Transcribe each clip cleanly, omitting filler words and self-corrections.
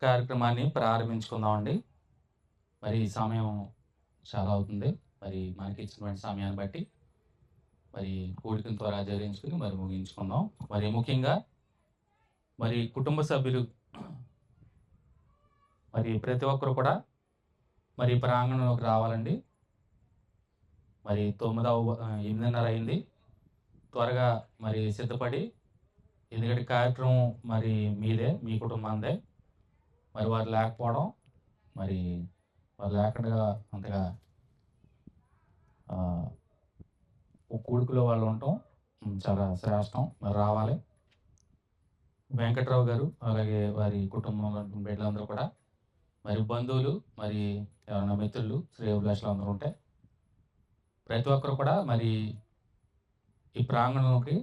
కార్యక్రమాన్ని ప్రారంభించుకుందామండి. మరి సమయం చాలా అవుతుంది. మరి మనకిచ్చినటువంటి సమయాన్ని బట్టి మరి కూడికను త్వరగా జరిగించుకొని మరి ముగించుకుందాం. మరి ముఖ్యంగా మరి కుటుంబ సభ్యులు మరి ప్రతి ఒక్కరు కూడా మరి ప్రాంగణంలోకి రావాలండి. మరి 8:30 అయింది. త్వరగా మరి సిద్ధపడి, ఎందుకంటే కార్యక్రమం మరి మీదే, మీ కుటుంబానిదే. మరి వారు లేకపోవడం, మరి వారు లేకుండా అంతగా కూడుకులో వాళ్ళు ఉండటం చాలా శ్రేష్టం. మరి రావాలి. వెంకట్రావు గారు, అలాగే వారి కుటుంబంలో బిడ్డలందరూ కూడా, మరి బంధువులు, మరి ఎవరైనా మిత్రులు, శ్రేయోభిలాషులు అందరూ ఉంటే ప్రతి ఒక్కరు కూడా మరి ఈ ప్రాంగణంలోకి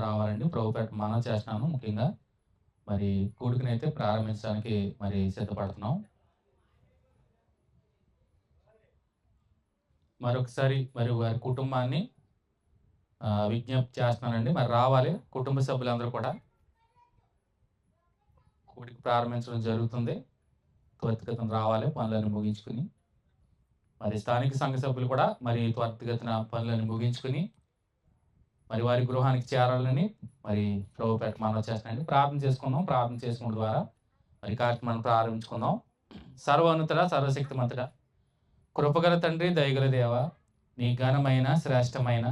రావాలండి. ప్రభుపేట మనవి చేస్తున్నాను. ముఖ్యంగా మరి కూడికనైతే ప్రారంభించడానికి మరి సిద్ధపడుతున్నాం. మరొకసారి మరి వారి కుటుంబాన్ని విజ్ఞప్తి చేస్తున్నానండి. మరి రావాలి కుటుంబ సభ్యులందరూ కూడా. కూడిక ప్రారంభించడం జరుగుతుంది. త్వరితగతిన రావాలి పనులన్నీ ముగించుకుని. మరి స్థానిక సంఘ సభ్యులు కూడా మరి త్వరితగతిన పనులన్నీ ముగించుకుని మరి వారి గృహానికి చేరాలని మరి ప్రభుపేట మనవి చేస్తున్నానండి. ప్రార్థన చేసుకుందాం. ప్రార్థన చేసుకోవడం ద్వారా మరి కార్యక్రమాన్ని ప్రారంభించుకుందాం. సర్వోన్నతుడ, సర్వశక్తిమంతుడ, కృపగల తండ్రి, దయగల దేవ, నీ ఘనమైన, శ్రేష్టమైన,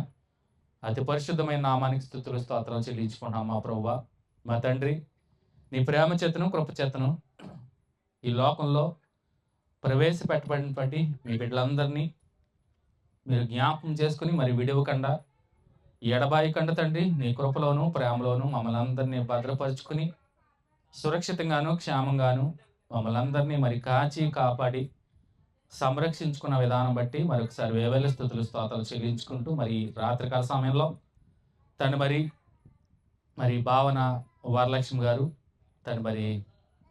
అతి పరిశుద్ధమైన నామానికి స్తుతులు స్తోత్రాలు చెల్లించుకుంటాం మా ప్రభువా. మా తండ్రి, నీ ప్రేమ చేతను, కృప చేతను ఈ లోకంలో ప్రవేశపెట్టబడినటువంటి మీ బిడ్డలందరినీ మీరు జ్ఞాపకం చేసుకుని మరి విడవకుండా, ఎడబాయకుండా తండ్రి, నీ కృపలోను, ప్రేమలోను మమ్మల్ని అందరినీ భద్రపరుచుకుని సురక్షితంగాను, క్షేమంగాను మమ్మల్ని అందరినీ మరి కాచి కాపాడి సంరక్షించుకున్న విధానం బట్టి మరొకసారి వేవేల స్తుతులు స్తోత్రాలు చెల్లించుకుంటూ మరి రాత్రికాల సమయంలో తండ్రి మరి భావన వరలక్ష్మి గారు తండ్రి మరి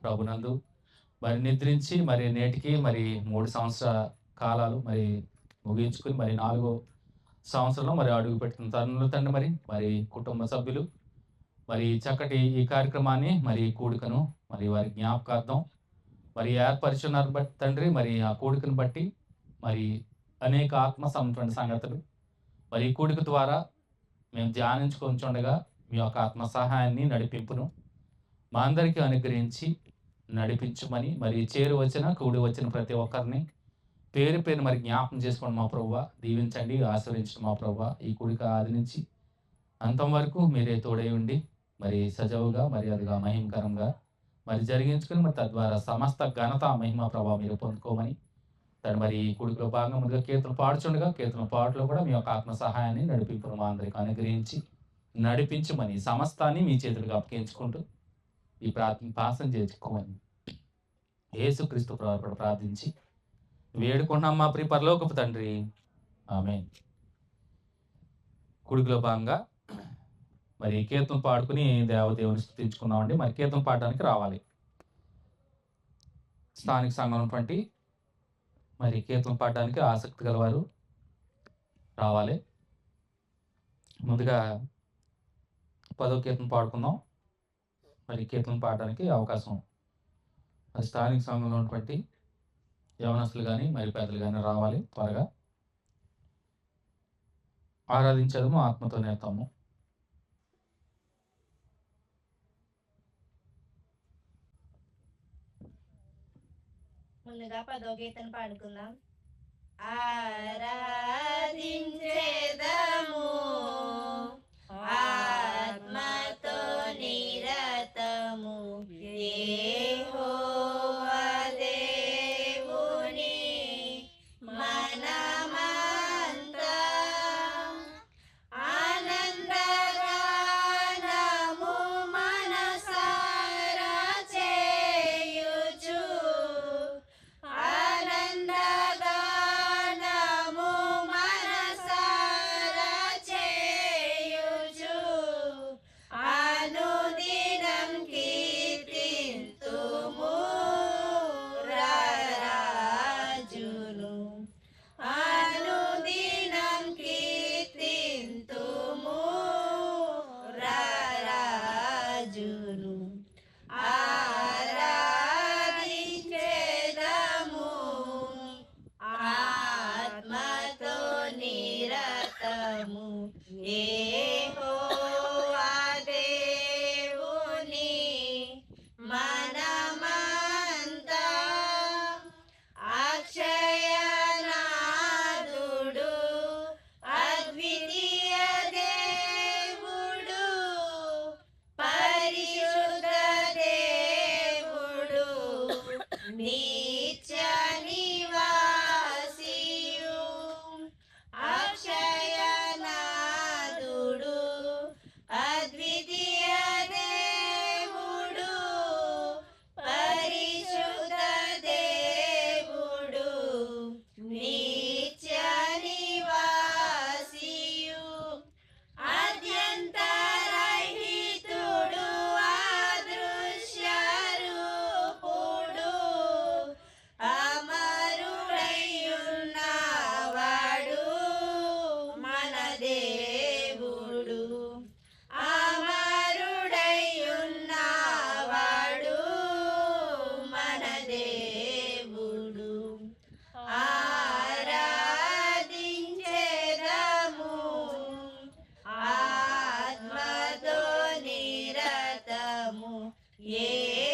ప్రభునందు మరి నిద్రించి మరి నేటికి మరి 3 సంవత్సరాల కాలాలు మరి ముగించుకుని మరి 4వ సంవత్సరంలో మరి అడుగు పెట్టిన తరుణంలో తండ్రి మరి కుటుంబ సభ్యులు మరి చక్కటి ఈ కార్యక్రమాన్ని మరి కూడికను మరి వారి జ్ఞాపకార్థం మరి ఏర్పరిచున్నారు బట్టి తండ్రి మరి ఆ కూడికను బట్టి మరి అనేక ఆత్మ సంగతులు మరి ఈ కూడిక ద్వారా మేము ధ్యానించుకొంచుండగా మీ యొక్క ఆత్మ సహాయాన్ని, నడిపింపును మా అందరికీ అనుగ్రహించి నడిపించమని మరి కూడి వచ్చిన ప్రతి ఒక్కరిని పేరు పేరు మరి జ్ఞాపకం చేసుకోండి మా ప్రభువా. దీవించండి, ఆశీర్వదించండి మా ప్రభువా. ఈ కూడిక ఆది నుంచి అంతం వరకు మీరే తోడై ఉండి మరి సజావుగా మరి అదిగా మహిమకరంగా మరి జరిగించుకుని మరి తద్వారా సమస్త ఘనత, మహిమ, ప్రభావం మీరు పొందుకోమని తను మరి ఈ కూడికలో భాగంగా ముందుగా కీర్తనలు పాడుచుండగా కీర్తన పాటలో కూడా మీ యొక్క ఆత్మ సహాయాన్ని, నడిపింపును మా అందరికి అనుగ్రహించి నడిపించమని సమస్తాన్ని మీ చేతులుగా అప్పగించుకుంటూ ఈ ప్రార్థన చేసుకోమని యేసుక్రీస్తు ప్రభువును ప్రార్థించి వేడుకున్నాం మా ప్రియ పరలోకపు తండ్రి. ఆమేన్. కూడికలో భాగంగా మరి కీర్తన పాడుకుని దేవదేవుని స్తుతించుకున్నామండి. మరి కీర్తన పాడడానికి రావాలి. స్థానిక సంఘం ఉన్నటువంటి మరి కీర్తన పాడడానికి ఆసక్తి గలవారు రావాలి. ముందుగా 10వ కీర్తన పాడుకుందాం. మరి కీర్తన పాడడానికి అవకాశం మరి స్థానిక సంఘంలో ఉన్నటువంటి యవనస్తులు కానీ మరి పెద్దలు కానీ రావాలి త్వరగా. ఆరాధించడము ఆత్మతో నేర్తాము. ముందుగా 10వ కీర్తన పాడుకుందాం. ఆరాధించేదము ఆత్మతో నిరతము యెహోవా దేవుని మనమంతా ఆనందగానము మనసారా చేయుచు ఆనందగానము మనసారా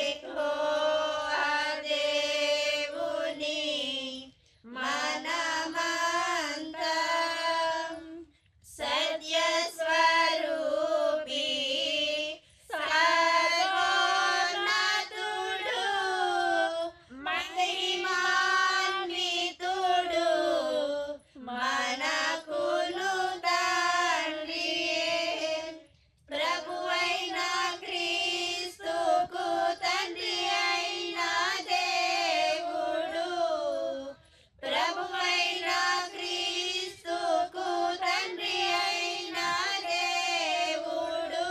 యెహోవా దేవుని మనమంతా సత్య స్వరూపి సర్వోన్నతుడు మహిమాన్వితుడు మనకును తండ్రి ప్రభువైన క్రీస్తుకు తండ్రి అయిన దేవుడు ప్రభువైన క్రీస్తుకు తండ్రి అయిన దేవుడు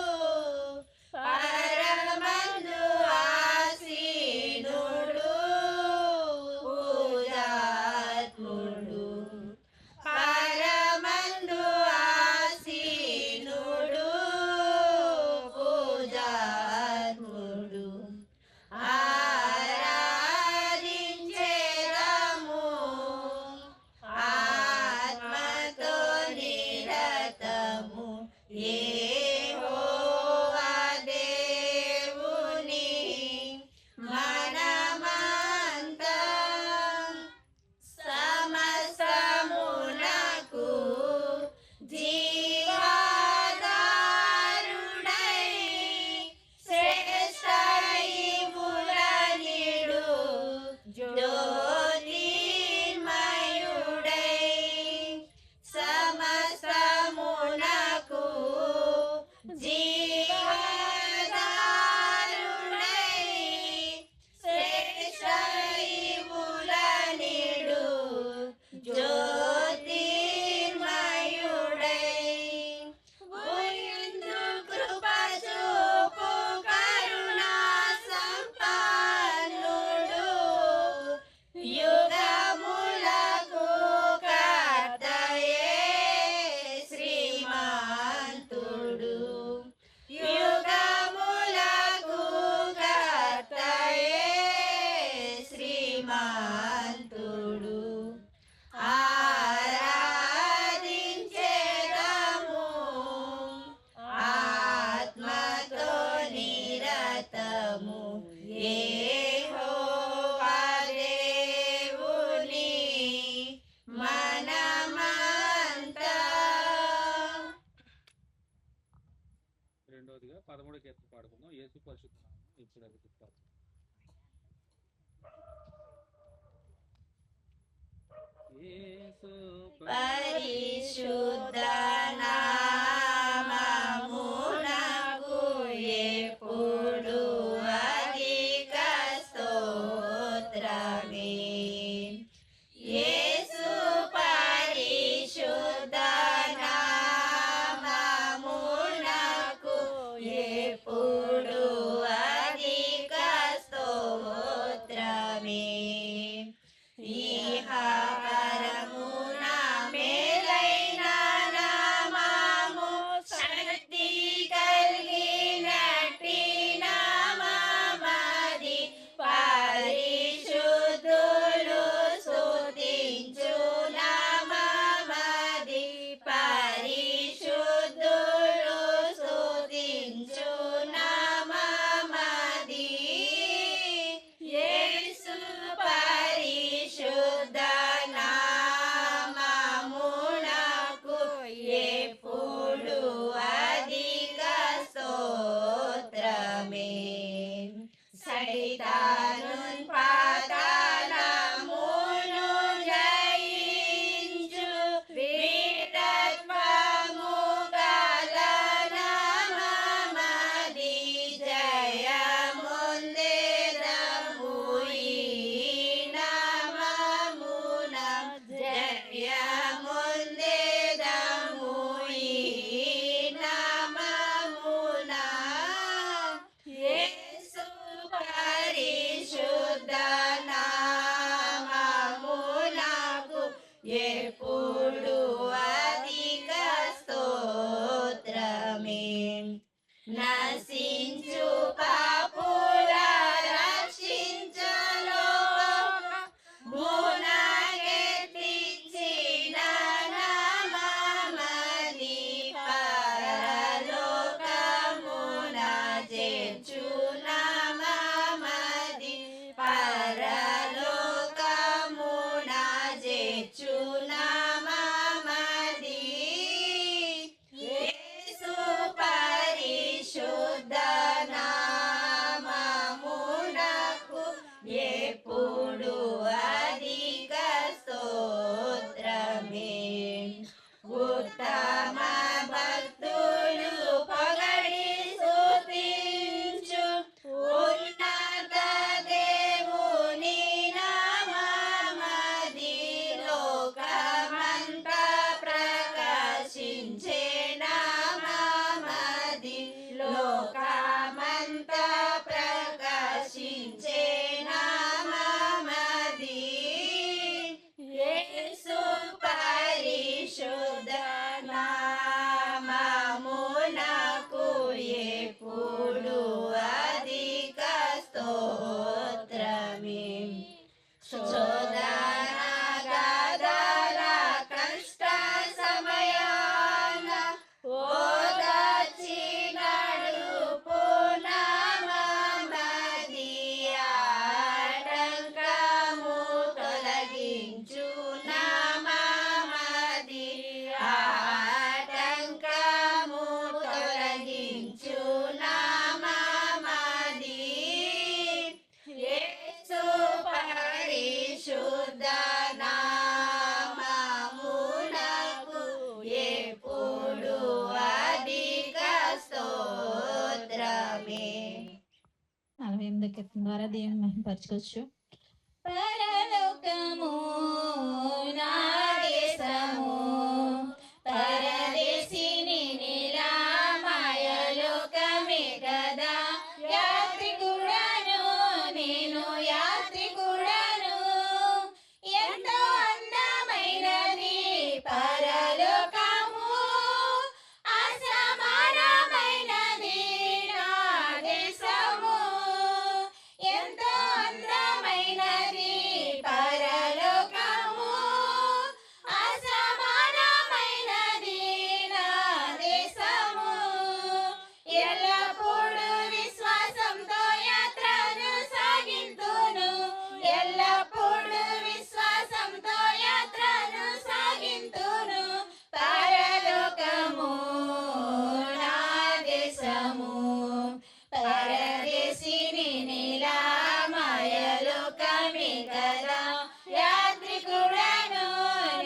పరమందు ఆసీనుడు పూజాత్ముడు పరమందు ఆసీనుడు పూజాత్ముడు ఆరాధించెదము ఆత్మతో నిరతము యెహోవా దేవుని మనమంతా సమస్తమునకు జీవాధారుడై శ్రేష్ఠ ఈవులనిడు జ్యోతిర్మయుడై సమస్తమునకు జీవాధారుడై శ్రేష్ఠ ఈవులనిడు జ్యోతిర్మయుడై భూయందు కృప చూపు కరుణా సంపన్నుడు యుగములకు కర్తయే శ్రీమంతుడు యుగములకు కర్తయే శ్రీమంతుడు ఆరాధించెదము ఆత్మతో నిరతము యెహోవా దేవుని మనమంతా రెండోదిగా 13 కీర్తన పాడుకుందాం. యేసు పరిశుద్ధ నామమున ఇప్పుడు అది చెప్తారు. యేసు పరిశుద్ధ నామమునకు ఎప్పుడు అధిక స్తోత్రమే యేసు పరిశుద్ధ నామమునకు ఎప్పుడు అధిక స్తోత్రమే ఇహ పరమున మేలైన నామము శక్తి కలిగినట్టి నామమది పరిశుద్ధులు స్తుతించు నామమది పరిశుద్ధులు స్తుతించు నామమది యేసు పరిశుద్ధ నామమునకు ఎప్పుడు అధిక స్తోత్రమే సైతానున్ పాతాళమును జయించు వీరత్వము గల నామమది జయముందెదము ఈ నామమున జయముందెదము ఈ నామమున యేసు పరిశుద్ధ నామమునకు ఎప్పుడు అధిక స్తోత్రమే నశించు పాపుల రక్షించలోకమునకెత్తించిన నామమది పరలోకమున చేర్చు నామమది లోకమంతా ప్రకాశించే నామమది. యేసు పరిశుద్ధ నామమునకు ఎప్పుడు అధిక స్తోత్రమే. శోధన గదల కష్ట సమయాన ఓదార్చి నడుపు నామమది. ఆటంకము తొలగించు నామమది. ఆటంకము తొలగించు నామమది. యేసు పరిశుద్ధ నామమునకు ఎప్పుడు అధిక స్తోత్రమే. 48వ కీర్తన ద్వారా దేవుని మహిమపరచుకోవచ్చు. పరలోకము నా దేశము, పరదేశిని నిరామయలోకమే కదా. యాత్రికుడను నేను, యాత్రికుడను. ఎంతో అందమైనది పరలోకము, అసమానమైనది నా దేశము. ఎంతో అందమైనది పరలోకము, అసమానమైనది నా దేశము. ఎల్లప్పుడూ విశ్వాసంతో యాత్రను సాగింతును, ఎల్లప్పుడూ విశ్వాసంతో యాత్రను సాగింతును. పరలోకము నా దేశము, పరదేశిని నిరామయలోకమే కదా. యాత్రికుడను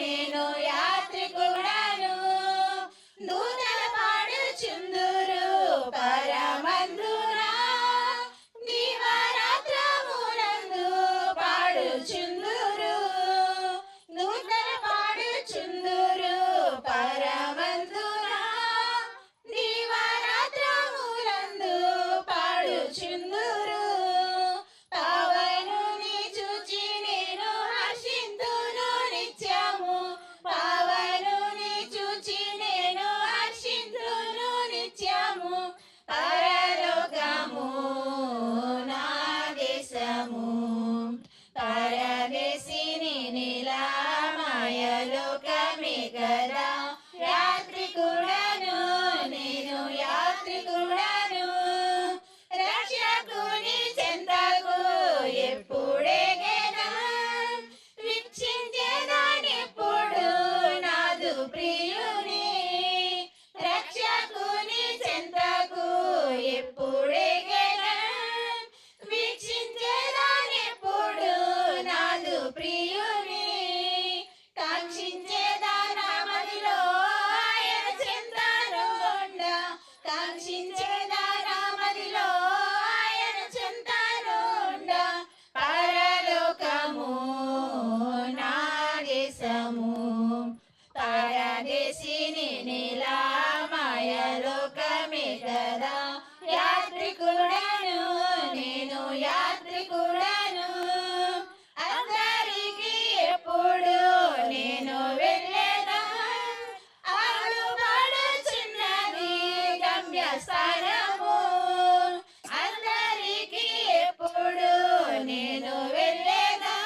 నేను, యాత్రికుడను. దూతల పాడుచుందురు పరమందున, దివారాత్రములందు పాడుచుందురు. దూతల పాడుచుందురు పరమందున, దివారాత్రములందు పాడుచుందురు. పవనుని చూచి నేను హర్షింతును నిత్యము, పవనుని చూచి నేను హర్షింతును నిత్యము. పరలోకము నా దేశము, పరదేశిని నిరామయలోకమే కదా. యాత్రికుడను నేను, యాత్రికుడను. రక్షకుని చెంతకు ఎప్పుడెగెదా, వీక్షించేదానెప్పుడు నాదు ప్రియుని. రక్షకుని చెంతకు ఎప్పుడెగెదా, వీక్షించేదానెప్పుడు నాదు ప్రియుని. కాంక్షించేదానమదిలో ఆయన చెంతనుండ, కాంక్షించేదానమదిలో ఆయన చెంతనుండ. పరలోకము నా దేశము, పరదేశిని నిరామయలోకమే కదా. యాత్రికుడను నేను, యాత్రికుడను. అందరికీ ఎప్పుడు నేను వెళ్ళేదా, ఆడుపడుచున్నది గమ్యస్థానము. అందరికీ ఎప్పుడు నేను వెళ్ళేదా,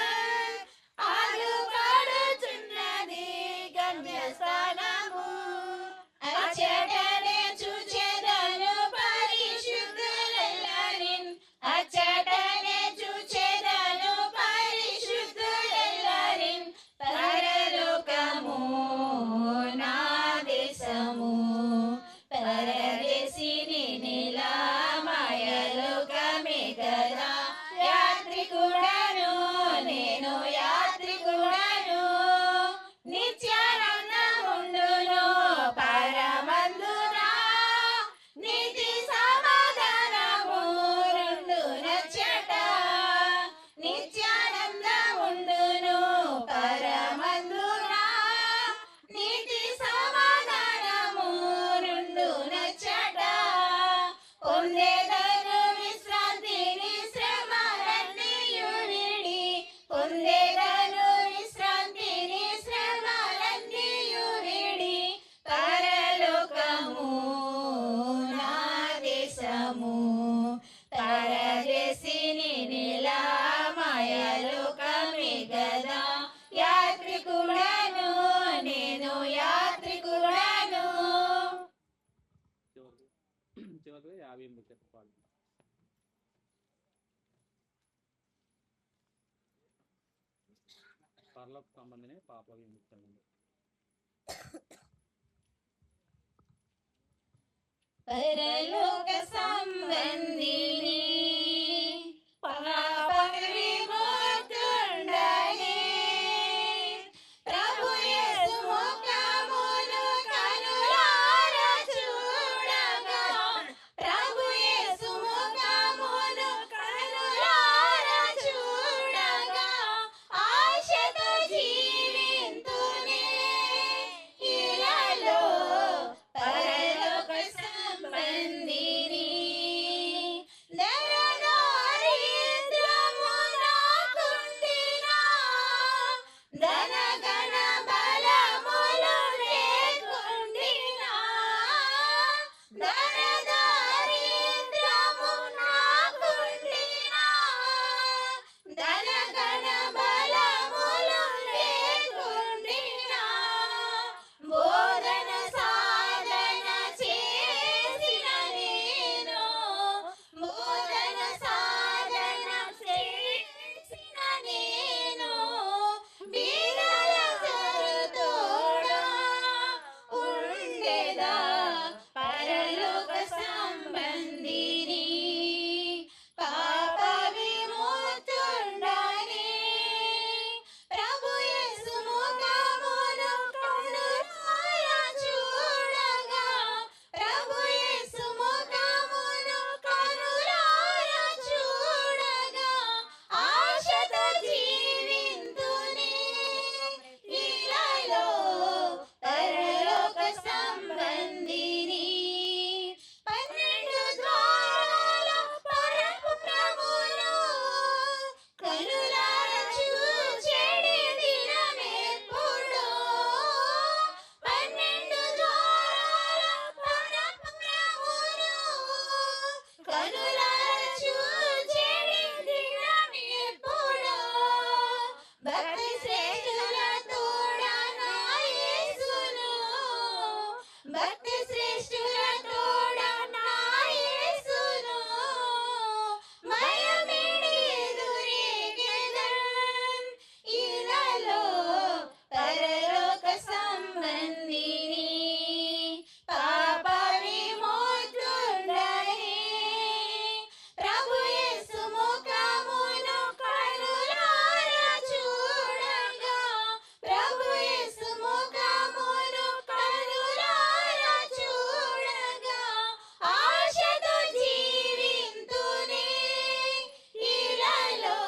ఆడుపడుచున్నది గమ్యస్థానము. అచ్చటనే చూచెదను పరిశుద్ధులెల్ల దినము పరదేశిని నిలమయలు కమిగదా యాత్రికుడను నేను యాత్రికుడను. చివరికి 50 చెప్పాలి. పరలోక సంబంధిని పాప విముక్తండి. పరలోక సంబంధిని పాప విముక్తుండని ప్రభు యేసు ముఖమును కనులారా చూడగా ప్రభు యేసు ముఖమును కనులారా చూడగా ఆశతో జీవింతునే ఇలాలో పరలోక సంబంధిని ధనదారిద్ర్యము నాకుండినా ధనగణ బలములు లేకుండినా ధనదారిద్ర్యము నాకుండినా ధనగణ బలములు లేకుండినా బోధన సాధన చేసిన నేను బోధన సాధన చేసిన నేను బీదల తోడా ఉండేదా పరలోక సంబంధిని పాప విముక్తుండని ప్రభు యేసు ముఖమును కనులారా చూడగా ప్రభు యేసు ముఖమును కనులారా చూడగా ఆశతో జీవింతునే ఇలాలో పరలోక సంబంధిని 12 ద్వారాల పరపురమును కనులారా చూచెడి దినమెప్పుడు 12 ద్వారాల పరపురమును కనులారా చూచెడి దినమెప్పుడు భక్తి శ్రేష్ఠుల తోడ నా యేసును భక్తి శ్రేష్ఠుల తోడ నా యేసును మయమిడి ఎదురేగెదన్ ఇలాలో పరలోక సంబంధిని పాప విముక్తుండని ప్రభు యేసు ముఖమును కనులారా చూడగా ప్రభు యేసు ముఖమును కనులారా చూడగా ఆశతో జీవింతునే ఇలాలో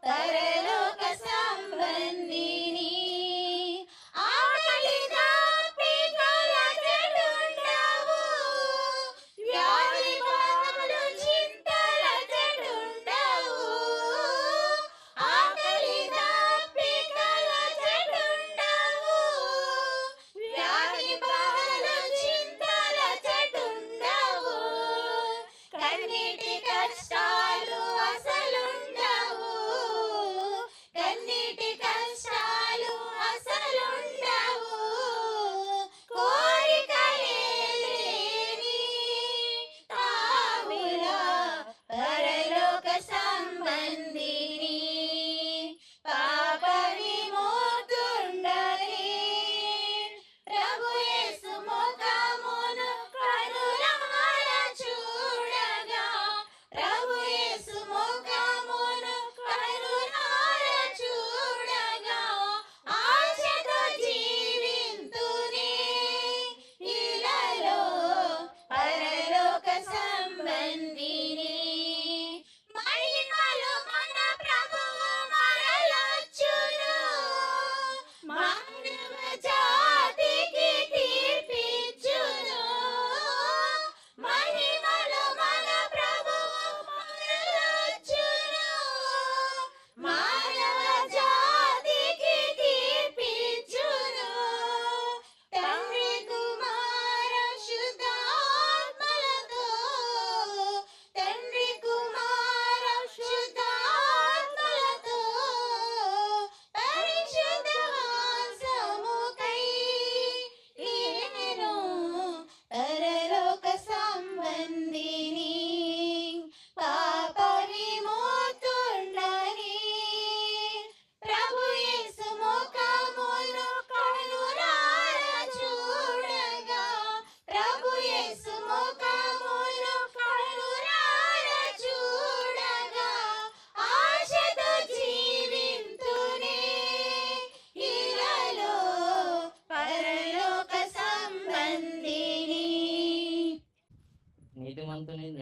పరలోక సంబంధిని ఆకలి దప్పికల చెడుండవు వ్యాధి బాధలు చింతల చెడుండవు ఆకలి దప్పికల చెడుండవు వ్యాధి బాధలు చింతల చెడుండవు కన్నీటి కష్టాలు అసలుండవు కన్నీటి కష్టాలు అసలుండవు కోరికలే లేని తావుల పరలోక సంబంధిని పాప విముక్తుండని ప్రభు యేసు ముఖమును కనులారా చూడగా ప్రభు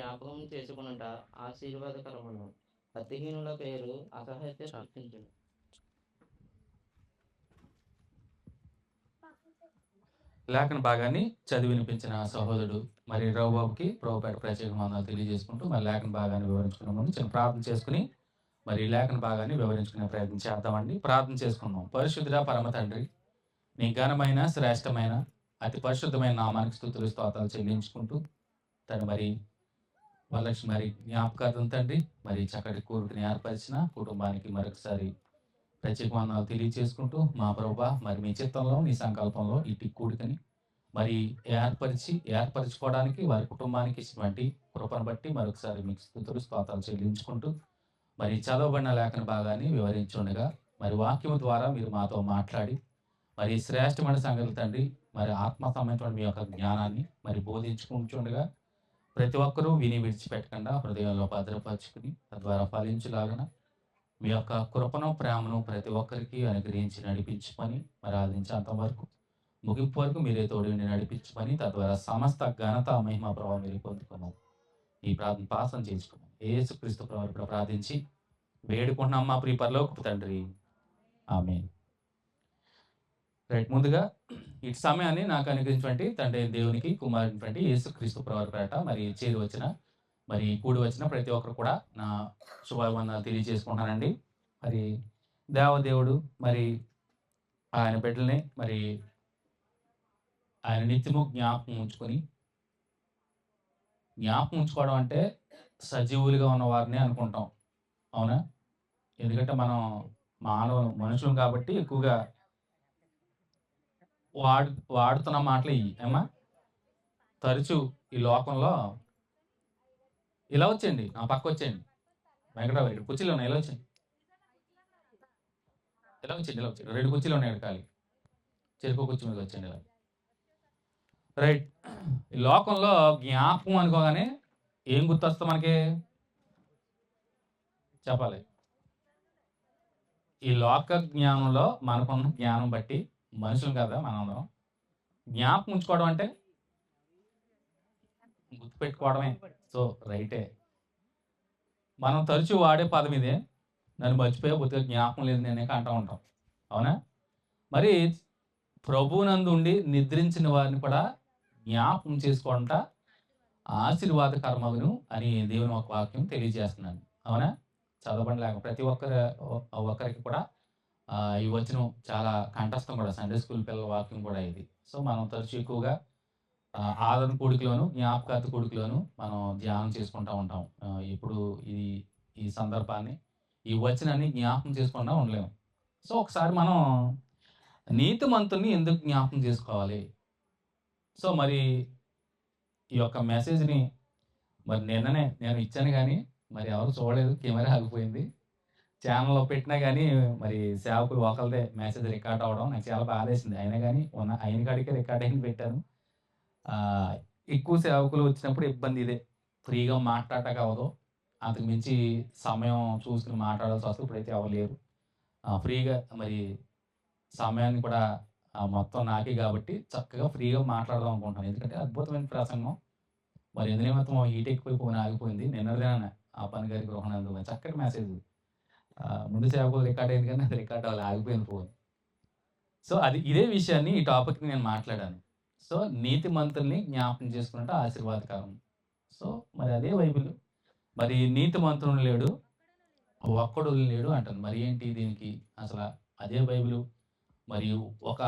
జ్ఞాపకం చేసుకునుట ఆశీర్వాదకరమును. భక్తిహీనుల పేరు అసహ్యత సృష్టించును. లేఖన భాగాన్ని చదివి వినిపించిన సహోదరుడు మరి రావుబాబుకి ప్రభుపేట ప్రత్యేక వందనాలు తెలియజేసుకుంటూ మరి లేఖన భాగాన్ని వివరించుకునే ముందు చిన్న ప్రార్థన చేసుకుని మరి ఈ లేఖన భాగాన్ని వివరించుకునే ప్రయత్నం చేద్దామండి. ప్రార్థన చేసుకుందాం. పరిశుద్ధుడా పరమ తండ్రి, నీ ఘనమైన శ్రేష్టమైన అతి పరిశుద్ధమైన నామానికి స్తుతులు స్తోత్రాలు చెల్లించుకుంటూ తను మరి వరలక్ష్మి మరి జ్ఞాపకార్థం తండ్రి మరి చక్కటి కోరికని ఏర్పరిచిన కుటుంబానికి మరొకసారి ప్రత్యేక వందనాలు తెలియజేసుకుంటూ మా ప్రభువా మరి మీ చిత్తంలో మీ సంకల్పంలో ఇటు కూడికని మరి ఏర్పరచుకోవడానికి వారి కుటుంబానికి ఇచ్చినటువంటి కృపను బట్టి మరొకసారి మీకు స్తుతులు స్తోత్రాలు చెల్లించుకుంటూ మరి చదవబడిన లేఖన భాగాన్ని వివరించుండగా మరి వాక్యం ద్వారా మీరు మాతో మాట్లాడి మరి శ్రేష్టమైన సంగతులు తండ్రి మరి ఆత్మ సంబంధించిన మీ యొక్క జ్ఞానాన్ని మరి బోధించుకుంటుండగా ప్రతి ఒక్కరూ విని విడిచిపెట్టకుండా హృదయంలో భద్రపరుచుకుని తద్వారా ఫలించులాగన మీ యొక్క కృపను ప్రేమను ప్రతి ఒక్కరికి అనుగ్రహించి నడిపించుకొని మరి ఆదించేంత వరకు ముగింపు వరకు మీరే తోడుని నడిపించుకొని తద్వారా సమస్త ఘనత మహిమ ప్రభావం మీరు పొందుకున్నాం. ఈ ప్రార్థన పాసం చేసుకున్నాం యేసుక్రీస్తు ప్రభువును ప్రార్థించి వేడుకుంటున్నాం మా ప్రియ పరలోకపు తండ్రి, ఆమేన్. రైట్, ముందుగా ఇటు సమయాన్ని నాకు అనుగ్రహించినటువంటి తండ్రి దేవునికి కుమారుడినటువంటి యేసుక్రీస్తు ప్రభువు పేట మరి చేరి వచ్చిన మరి కూడి వచ్చిన ప్రతి ఒక్కరు కూడా నా శుభాభివందనాలు తెలియజేసుకుంటానండి. మరి దేవదేవుడు మరి ఆయన బిడ్డల్ని మరి ఆయన నిత్యము జ్ఞాపకం ఉంచుకోవడం అంటే సజీవులుగా ఉన్న వారిని అనుకుంటాం, అవునా? ఎందుకంటే మనం మనుషులం కాబట్టి ఎక్కువగా వాడుతున్న మాటలు ఇవి ఏమా. తరచు ఈ లోకంలో ఇలా వచ్చేయండి, నా పక్క వచ్చేయండి, వెంకటరావు ఇక్కడ కుర్చీలు ఉన్నాయి, ఇలా వచ్చేయండి, ఇలా వచ్చేయండి, 2 కుర్చీలు ఉన్నాయి ఇక్కడ ఖాళీ, చెరుకు కుర్చీ మీద వచ్చేయండి ఇలా. రైట్, ఈ లోకంలో జ్ఞాపకం అనుకోగానే ఏం గుర్తొస్తుంది మనకి చెప్పాలి? ఈ లోక జ్ఞానంలో మనకున్న జ్ఞానం బట్టి మనుషులు కదా మనందరం, జ్ఞాపకం ఉంచుకోవడం అంటే గుర్తుపెట్టుకోవడమే. సో రైటే, మనం తరచూ వాడే పదం ఇదే. నన్ను మర్చిపోయే బుద్ధిగా జ్ఞాపకం లేదు నేనే అంటూ ఉంటాం, అవునా? మరి ప్రభువునందు ఉండి నిద్రించిన వారిని కూడా జ్ఞాపకం చేసుకోవడంట ఆశీర్వాదకరమగును అని దేవుని ఒక వాక్యం తెలియజేస్తున్నాను, అవునా? చదవబడి లేక ప్రతి ఒక్కరికి కూడా ఈ వచనం చాలా కంఠస్థం కూడా, సండే స్కూల్ పిల్లల వాక్యం కూడా ఇది. సో మనం తరచూ ఎక్కువగా ఆదరణ కూడికలోను జ్ఞాపకార్థ కూడికలోను మనం ధ్యానం చేసుకుంటూ ఉంటాం. ఇప్పుడు ఈ సందర్భాన్ని ఈ వచనాన్ని జ్ఞాపకం చేసుకుంటూ ఉండలేము. సో ఒకసారి మనం నీతిమంతుల్ని ఎందుకు జ్ఞాపకం చేసుకోవాలి? సో మరి ఈ యొక్క మెసేజ్ని మరి నిన్ననే నేను ఇచ్చాను, కానీ మరి ఎవరు చూడలేదు, కెమెరా ఆగిపోయింది. ఛానల్లో పెట్టినా కానీ మరి సేవకులు ఒకరిదే మెసేజ్ రికార్డ్ అవ్వడం నాకు చాలా బాధేసింది. అయినా కానీ అయిన కాడికే రికార్డ్ అయింది పెట్టాను. ఎక్కువ సేవకులు వచ్చినప్పుడు ఇబ్బంది ఇదే, ఫ్రీగా మాట్లాడటానికి అవ్వదు, అంతకు మించి సమయం చూసుకుని మాట్లాడాల్సి వస్తుంది. ఇప్పుడైతే ఎవరు లేరు, ఫ్రీగా మరి సమయాన్ని కూడా మొత్తం నాకే కాబట్టి చక్కగా ఫ్రీగా మాట్లాడదాం అనుకుంటాను. ఎందుకంటే అద్భుతమైన ప్రసంగం, మరి ఎందుకేమో హీట్ ఎక్కువైపోయి ఆగిపోయింది. నిన్నదేనా ఆ పని గారి గృహనందు చక్కటి మెసేజ్, ముందు సేవకులు రికార్డ్ అయింది కానీ అది రికార్డ్ అవ్వాలి, ఆగిపోయింది ఫోన్. సో ఇదే విషయాన్ని ఈ టాపిక్ని నేను మాట్లాడాను. సో నీతిమంతుల్ని జ్ఞాపకం చేసుకున్నట్టు ఆశీర్వాదకరం. సో మరి అదే బైబిల్, మరి నీతిమంతుడు లేడు ఒక్కడు లేడు అంటుంది. మరి ఏంటి దీనికి అసలు? అదే బైబిల్ మరియు ఒక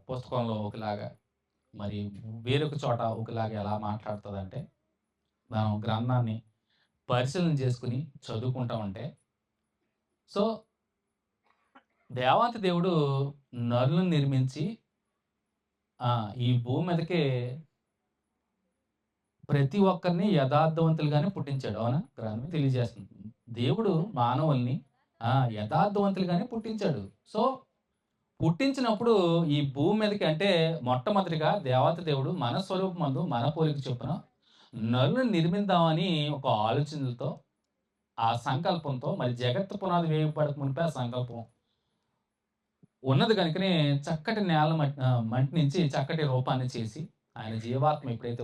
పుస్తకంలో ఒకలాగా మరి వేరొక చోట ఒకలాగా ఎలా మాట్లాడుతుంది అంటే, మనం గ్రంథాన్ని పరిశీలన చేసుకుని చదువుకుంటా ఉంటే, సో దేవాతి దేవుడు నరులను నిర్మించి ఈ భూమి మీదకే ప్రతి ఒక్కరిని యథార్థవంతులుగానే పుట్టించాడు, అవునా? గ్రంథం తెలియజేస్తుంది. దేవుడు మానవుల్ని యథార్థవంతులుగానే పుట్టించాడు. సో పుట్టించినప్పుడు ఈ భూమి మీదకి అంటే మొట్టమొదటిగా దేవత దేవుడు మన స్వరూపమందు మన పోలిక చొప్పున నరులను నిర్మిద్దామని ఒక ఆలోచనలతో, ఆ సంకల్పంతో, మరి జగత్తు పునాది వేయబడక మునిపే ఆ సంకల్పం ఉన్నది కనుకనే చక్కటి మట్టి నుంచి చక్కటి రూపాన్ని చేసి ఆయన జీవాత్మ ఎప్పుడైతే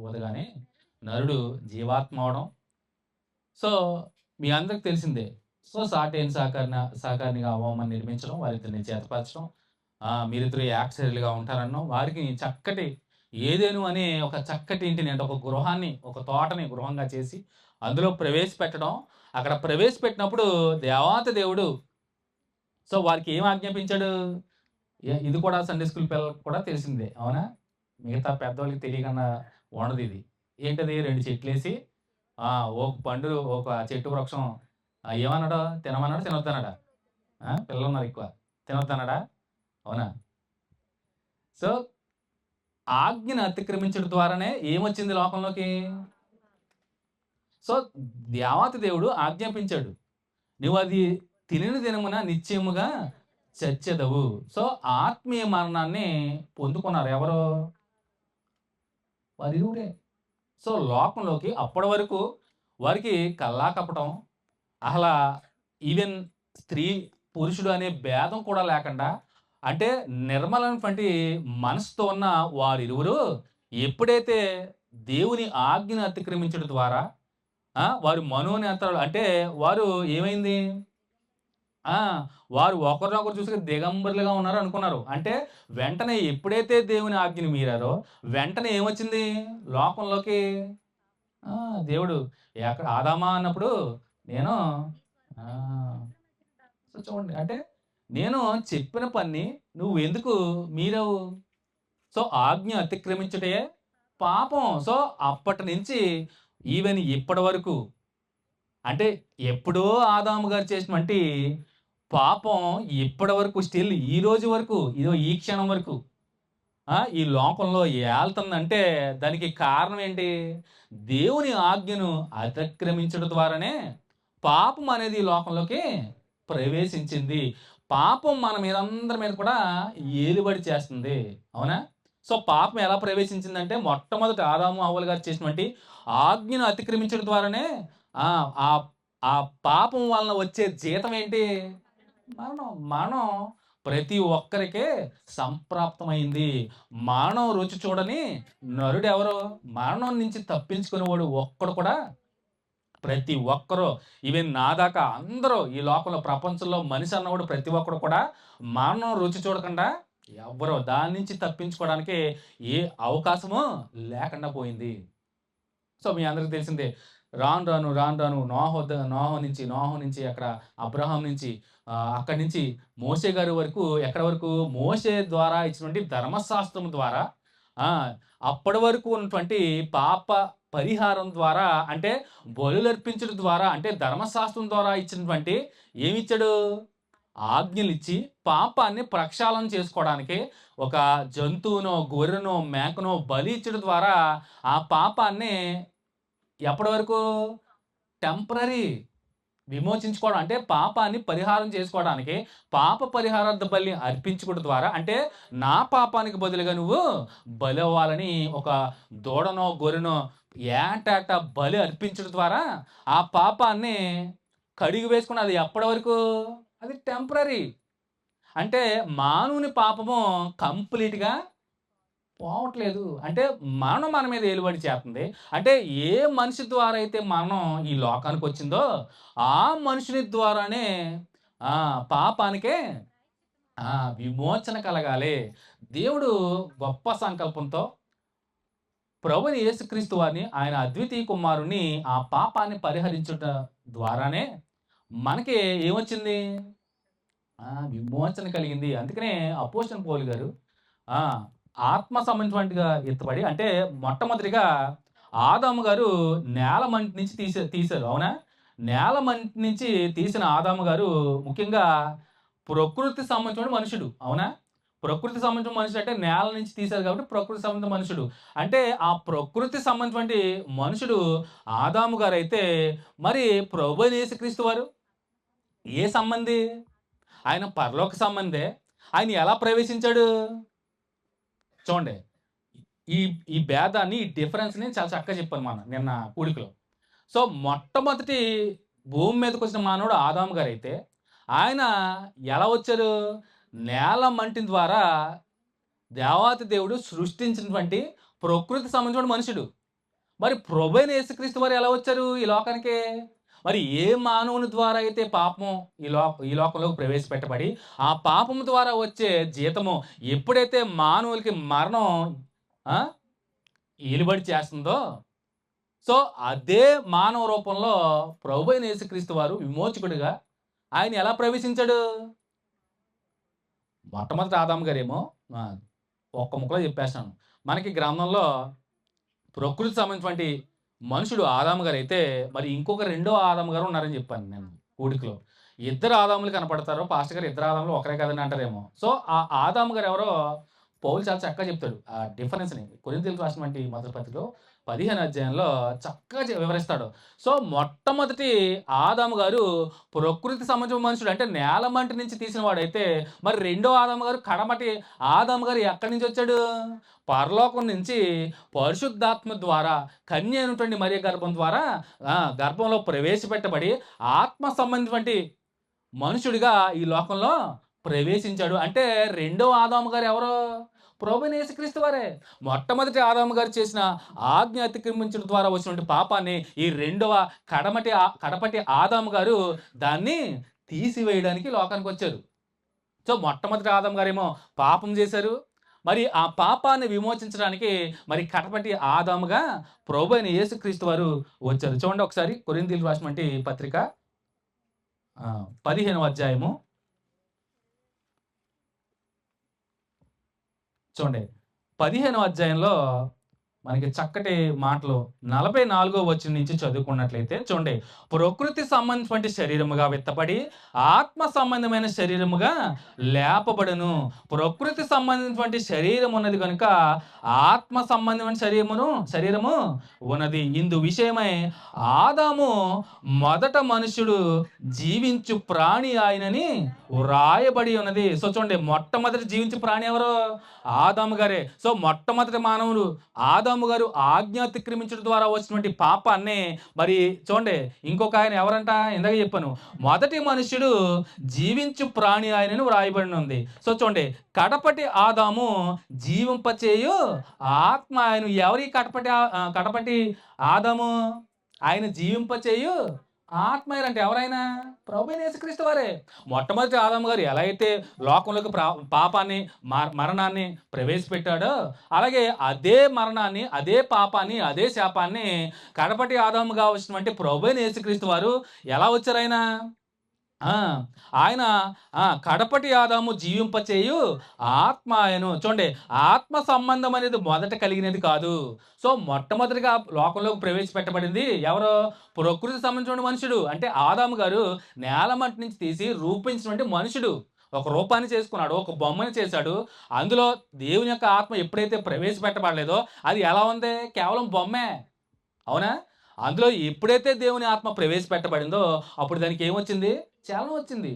ఊదగానే నరుడు జీవాత్మ అవడం. సో మీ అందరికి తెలిసిందే. సో సాటైన సహకారినిగా అవ్వమని నిర్మించడం, వారిద్దరిని చేతపరచడం, మీరిద్దరు యాక్సరీలుగా ఉంటారనడం, వారికి చక్కటి ఏదెను అనే ఒక చక్కటి ఇంటిని, అంటే ఒక గృహాన్ని, ఒక తోటని గృహంగా చేసి అందులో ప్రవేశపెట్టడం. అక్కడ ప్రవేశపెట్టినప్పుడు దేవాతి దేవుడు సో వారికి ఏం ఆజ్ఞాపించాడు? ఇది కూడా సండే స్కూల్ పిల్లలకి కూడా తెలిసిందే. అవునా? మిగతా పెద్దవాళ్ళకి తెలియకుండా ఉండదు ఇది. ఏంటది? 2 చెట్లేసి ఒక పండు, ఒక చెట్టు వృక్షం ఏమన్నాడు? తినమన్నాడా? తినొద్దన్నాడా? పిల్లలున్నారు ఎక్కువ. తినొద్దన్నాడా? అవునా? సో ఆజ్ఞను అతిక్రమించడం ద్వారానే ఏమొచ్చింది లోకంలోకి? సో దేవాతి దేవుడు ఆజ్ఞాపించాడు. నువ్వది తినిన దినమున నిశ్చయముగా చచ్చెదవు. సో ఆత్మీయ మరణాన్ని పొందుకున్నారు ఎవరు? వారిరువురే. సో లోకంలోకి అప్పటి వరకు వారికి కల్లా కపటం, అసలా ఈవెన్ స్త్రీ, పురుషుడు అనే భేదం కూడా లేకుండా, అంటే నిర్మలమైనటువంటి మనసుతో ఉన్న వారిరువురు ఎప్పుడైతే దేవుని ఆజ్ఞను అతిక్రమించడం ద్వారా వారు మనోనేత్రాలు, అంటే వారు ఏమైంది? వారు ఒకరినొకరు చూసి దిగంబరులుగా ఉన్నారు అనుకున్నారు. అంటే వెంటనే ఎప్పుడైతే దేవుని ఆజ్ఞను మీరారో వెంటనే ఏమొచ్చింది లోకంలోకి? దేవుడు ఎక్కడ ఆదామా అన్నప్పుడు నేను సో చూడండి, అంటే నేను చెప్పిన పని నువ్వు ఎందుకు మీరావు? సో ఆజ్ఞ అతిక్రమించుటే పాపం. సో అప్పటి నుంచి ఈవెన్ ఇప్పటి వరకు, అంటే ఎప్పుడో ఆదాము గారు చేసినటువంటి పాపం ఇప్పటి వరకు స్టిల్ ఈ రోజు వరకు, ఇదో ఈ క్షణం వరకు ఈ లోకంలో ఏళ్తుందంటే దానికి కారణం ఏంటి? దేవుని ఆజ్ఞను అతిక్రమించడం ద్వారానే పాపం అనేది ఈ లోకంలోకి ప్రవేశించింది. పాపం మన మీద అందరి మీద కూడా ఏలుబడి చేస్తుంది. అవునా? సో పాపం ఎలా ప్రవేశించిందంటే మొట్టమొదట ఆదాము హవ్వలు గారు చేసినటువంటి ఆజ్ఞను అతిక్రమించడం ద్వారానే ఆ పాపం వలన వచ్చే జీతం ఏంటి? మరణం. మరణం ప్రతి ఒక్కరికే సంప్రాప్తమైంది. మరణం రుచి చూడని నరుడు ఎవరు? మరణం నుంచి తప్పించుకునేవాడు ఒక్కడు కూడా, ప్రతి ఒక్కరు, ఈవెన్ నా దాకా అందరూ ఈ లోకంలో ప్రపంచంలో మనిషి అన్నవాడు ప్రతి ఒక్కడు కూడా మరణం రుచి చూడకుండా ఎవ్వరూ దాని నుంచి తప్పించుకోవడానికి ఏ అవకాశము లేకుండా పోయింది. సో మీ అందరికి తెలిసిందే, రాను రాను నోహ నుంచి అక్కడ అబ్రహాం నుంచి, అక్కడి నుంచి మోషే గారి వరకు, ఎక్కడ వరకు? మోషే ద్వారా ఇచ్చినటువంటి ధర్మశాస్త్రం ద్వారా అప్పటి వరకు ఉన్నటువంటి పాప పరిహారం ద్వారా, అంటే బలులర్పించడం ద్వారా, అంటే ధర్మశాస్త్రం ద్వారా ఇచ్చినటువంటి ఏమిచ్చాడు? ఆజ్ఞలు ఇచ్చి పాపాన్ని ప్రక్షాళన చేసుకోవడానికి ఒక జంతువునో, గొర్రెనో, మేకనో బలి ఇచ్చడం ద్వారా ఆ పాపాన్ని ఎప్పటి వరకు? టెంపరరీ విమోచించుకోవడం, అంటే పాపాన్ని పరిహారం చేసుకోవడానికి పాప పరిహారార్థ బలి అర్పించుకోవడం ద్వారా, అంటే నా పాపానికి బదులుగా నువ్వు బలి అవ్వాలని ఒక దూడనో, గొర్రెనో ఏటాట బలి అర్పించడం ద్వారా ఆ పాపాన్ని కడిగి వేసుకుని, అది ఎప్పటి వరకు? అది టెంపరరీ. అంటే మానవుని పాపము కంప్లీట్గా పోవట్లేదు. అంటే మరణం మన మీద ఏలుబడి చేస్తుంది. అంటే ఏ మనిషి ద్వారా అయితే మరణం ఈ లోకానికి వచ్చిందో ఆ మనుషుని ద్వారానే పాపానికే విమోచన కలగాలి. దేవుడు గొప్ప సంకల్పంతో ప్రభుని యేసుక్రీస్తు వారిని, ఆయన అద్వితీయ కుమారుని ఆ పాపాన్ని పరిహరించుట ద్వారానే మనకి ఏమొచ్చింది? విమోచన కలిగింది. అందుకనే అపోస్తలుడైన పౌలు గారు ఆత్మ సంబంధించినట్టుగా ఎత్తబడి, అంటే మొట్టమొదటిగా ఆదాము గారు నేల మంటి నుంచి తీశారు. అవునా? నేల మంటి నుంచి తీసిన ఆదాము గారు ముఖ్యంగా ప్రకృతి సంబంధించిన మనుషుడు. అవునా? ప్రకృతి సంబంధించిన మనుషుడు అంటే నేల నుంచి తీశారు కాబట్టి ప్రకృతి సంబంధించిన మనుషుడు. అంటే ఆ ప్రకృతి సంబంధించినటువంటి మనుషుడు ఆదాము గారు అయితే, మరి ప్రభువైన యేసుక్రీస్తు వారు ఏ సంబంధి? ఆయన పరలోక సంబంధే. ఆయన ఎలా ప్రవేశించాడు? చూడండి, ఈ భేదాన్ని, ఈ డిఫరెన్స్ని చాలా చక్కగా చెప్పాను మనం నిన్న కూడికలో. సో మొట్టమొదటి భూమి మీదకి వచ్చిన మానవుడు ఆదాము గారు అయితే, ఆయన ఎలా వచ్చారు? నేల మంటి ద్వారా దేవాతి దేవుడు సృష్టించినటువంటి ప్రకృతి సంబంధించిన మనుషుడు. మరి ప్రభువైన యేసుక్రీస్తు వారు ఎలా వచ్చారు ఈ లోకానికి? మరి ఏ మానవుని ద్వారా అయితే పాపం ఈ లోకంలోకి ప్రవేశపెట్టబడి, ఆ పాపం ద్వారా వచ్చే జీతము ఎప్పుడైతే మానవులకి మరణం ఆ! ఏలుబడి చేస్తుందో, సో అదే మానవ రూపంలో ప్రభువైన యేసుక్రీస్తు వారు విమోచకుడిగా ఆయన ఎలా ప్రవేశించాడు? మొట్టమొదటి ఆదాము గారేమో ఆ! ఒక్క ముక్కలో చెప్పేస్తాను. మనకి గ్రంథంలో ప్రకృతికి సంబంధించినటువంటి మనుషుడు ఆదాము గారైతే, మరి ఇంకొక రెండో ఆదాము గారు ఉన్నారని చెప్పాను నేను కూడికలో. ఇద్దరు ఆదాములు కనపడతారు. పాస్టర్ గారు ఇద్దరు ఆదాములు ఒకరే కదండీ అంటారేమో. సో, ఆ ఆదాము గారు ఎవరో పౌలు చాలా చక్కగా చెప్తాడు. ఆ డిఫరెన్స్‌ని కొరింథీయులకు రాసినటువంటి మొదటి పత్రికలో 15 అధ్యాయంలో చక్కగా వివరిస్తాడు. సో, మొట్టమొదటి ఆదాము గారు ప్రకృతి సంబంధించిన మనుషుడు. అంటే నేలమంటి నుంచి తీసిన వాడైతే, మరి రెండో ఆదాము గారు కడమటి ఆదాము గారు ఎక్కడి నుంచి వచ్చాడు? పరలోకం నుంచి పరిశుద్ధాత్మ ద్వారా కన్య అయినటువంటి మరియ గర్భం ద్వారా గర్భంలో ప్రవేశపెట్టబడి ఆత్మ సంబంధించినటువంటి మనుషుడిగా ఈ లోకంలో ప్రవేశించాడు. అంటే రెండో ఆదాము గారు ఎవరు? ప్రభువైన యేసుక్రీస్తు వారే. మొట్టమొదటి ఆదాము గారు చేసిన ఆజ్ఞ అతిక్రమించడం ద్వారా వచ్చినటువంటి పాపాన్ని ఈ రెండవ కడపటి ఆదాము గారు దాన్ని తీసివేయడానికి లోకానికి వచ్చారు. సో, మొట్టమొదటి ఆదాము గారేమో పాపం చేశారు. మరి ఆ పాపాన్ని విమోచించడానికి మరి కడపటి ఆదాముగా ప్రభువైన యేసుక్రీస్తు వారు వచ్చారు. చూడండి ఒకసారి కొరింథీయులకు రాసినటువంటి పత్రిక 15వ అధ్యాయము చూడండి. 15వ అధ్యాయంలో మనకి చక్కటి మాటలు 44వ వచనం నుంచి చదువుకున్నట్లయితే చూడండి. ప్రకృతి సంబంధించినటువంటి శరీరముగా విత్తబడి ఆత్మ సంబంధమైన శరీరముగా లేపబడును. ప్రకృతి సంబంధించినటువంటి శరీరం ఉన్నది కనుక ఆత్మ సంబంధమైన శరీరము ఉన్నది. ఇందు విషయమై ఆదాము మొదట మనుషుడు జీవించు ప్రాణి ఆయనని వ్రాయబడి ఉన్నది. సో చూడండి, మొట్టమొదటి జీవించు ప్రాణి ఎవరు? ఆదాము గారే. సో మొట్టమొదటి మానవుడు ఆదాము గారు ఆజ్ఞ అతిక్రమించడం ద్వారా వచ్చినటువంటి పాపాన్ని మరి చూడండి, ఇంకొక ఆయన ఎవరంట? ఇందాక చెప్పాను, మొదటి మనుష్యుడు జీవించు ప్రాణి ఆయనను వ్రాయబడి ఉంది. సో చూడండి, కడపటి ఆదాము జీవింపచేయు ఆత్మ ఆయన. ఎవరి కడపటి ఆదాము? ఆయన జీవింపచేయు ఆత్మ అంటే ఎవరైనా? ప్రభువైన యేసుక్రీస్తు వారే. మొట్టమొదటి ఆదాము గారు ఎలా అయితే లోకంలోకి పాపాన్ని మరణాన్ని ప్రవేశపెట్టాడో, అలాగే అదే మరణాన్ని, అదే పాపాన్ని, అదే శాపాన్ని కడపటి ఆదాముగా వచ్చినటువంటి ప్రభువైన యేసుక్రీస్తు వారు ఎలా వచ్చారు? ఆయన కడపటి ఆదాము జీవింపచేయు ఆత్మ ఆయను. చూడండి, ఆత్మ సంబంధం అనేది మొదట కలిగినది కాదు. సో మొట్టమొదటిగా లోకంలోకి ప్రవేశపెట్టబడింది ఎవరు? ప్రకృతి సంబంధించిన మనుషుడు. అంటే ఆదాము గారు నేలమట్టి నుంచి తీసి రూపించినటువంటి మనుషుడు. ఒక రూపాన్ని చేసుకున్నాడు, ఒక బొమ్మని చేశాడు. అందులో దేవుని యొక్క ఆత్మ ఎప్పుడైతే ప్రవేశపెట్టబడలేదో అది ఎలా ఉంది? కేవలం బొమ్మే. అవునా? అందులో ఎప్పుడైతే దేవుని ఆత్మ ప్రవేశపెట్టబడిందో అప్పుడు దానికి ఏమొచ్చింది? చలనం వచ్చింది.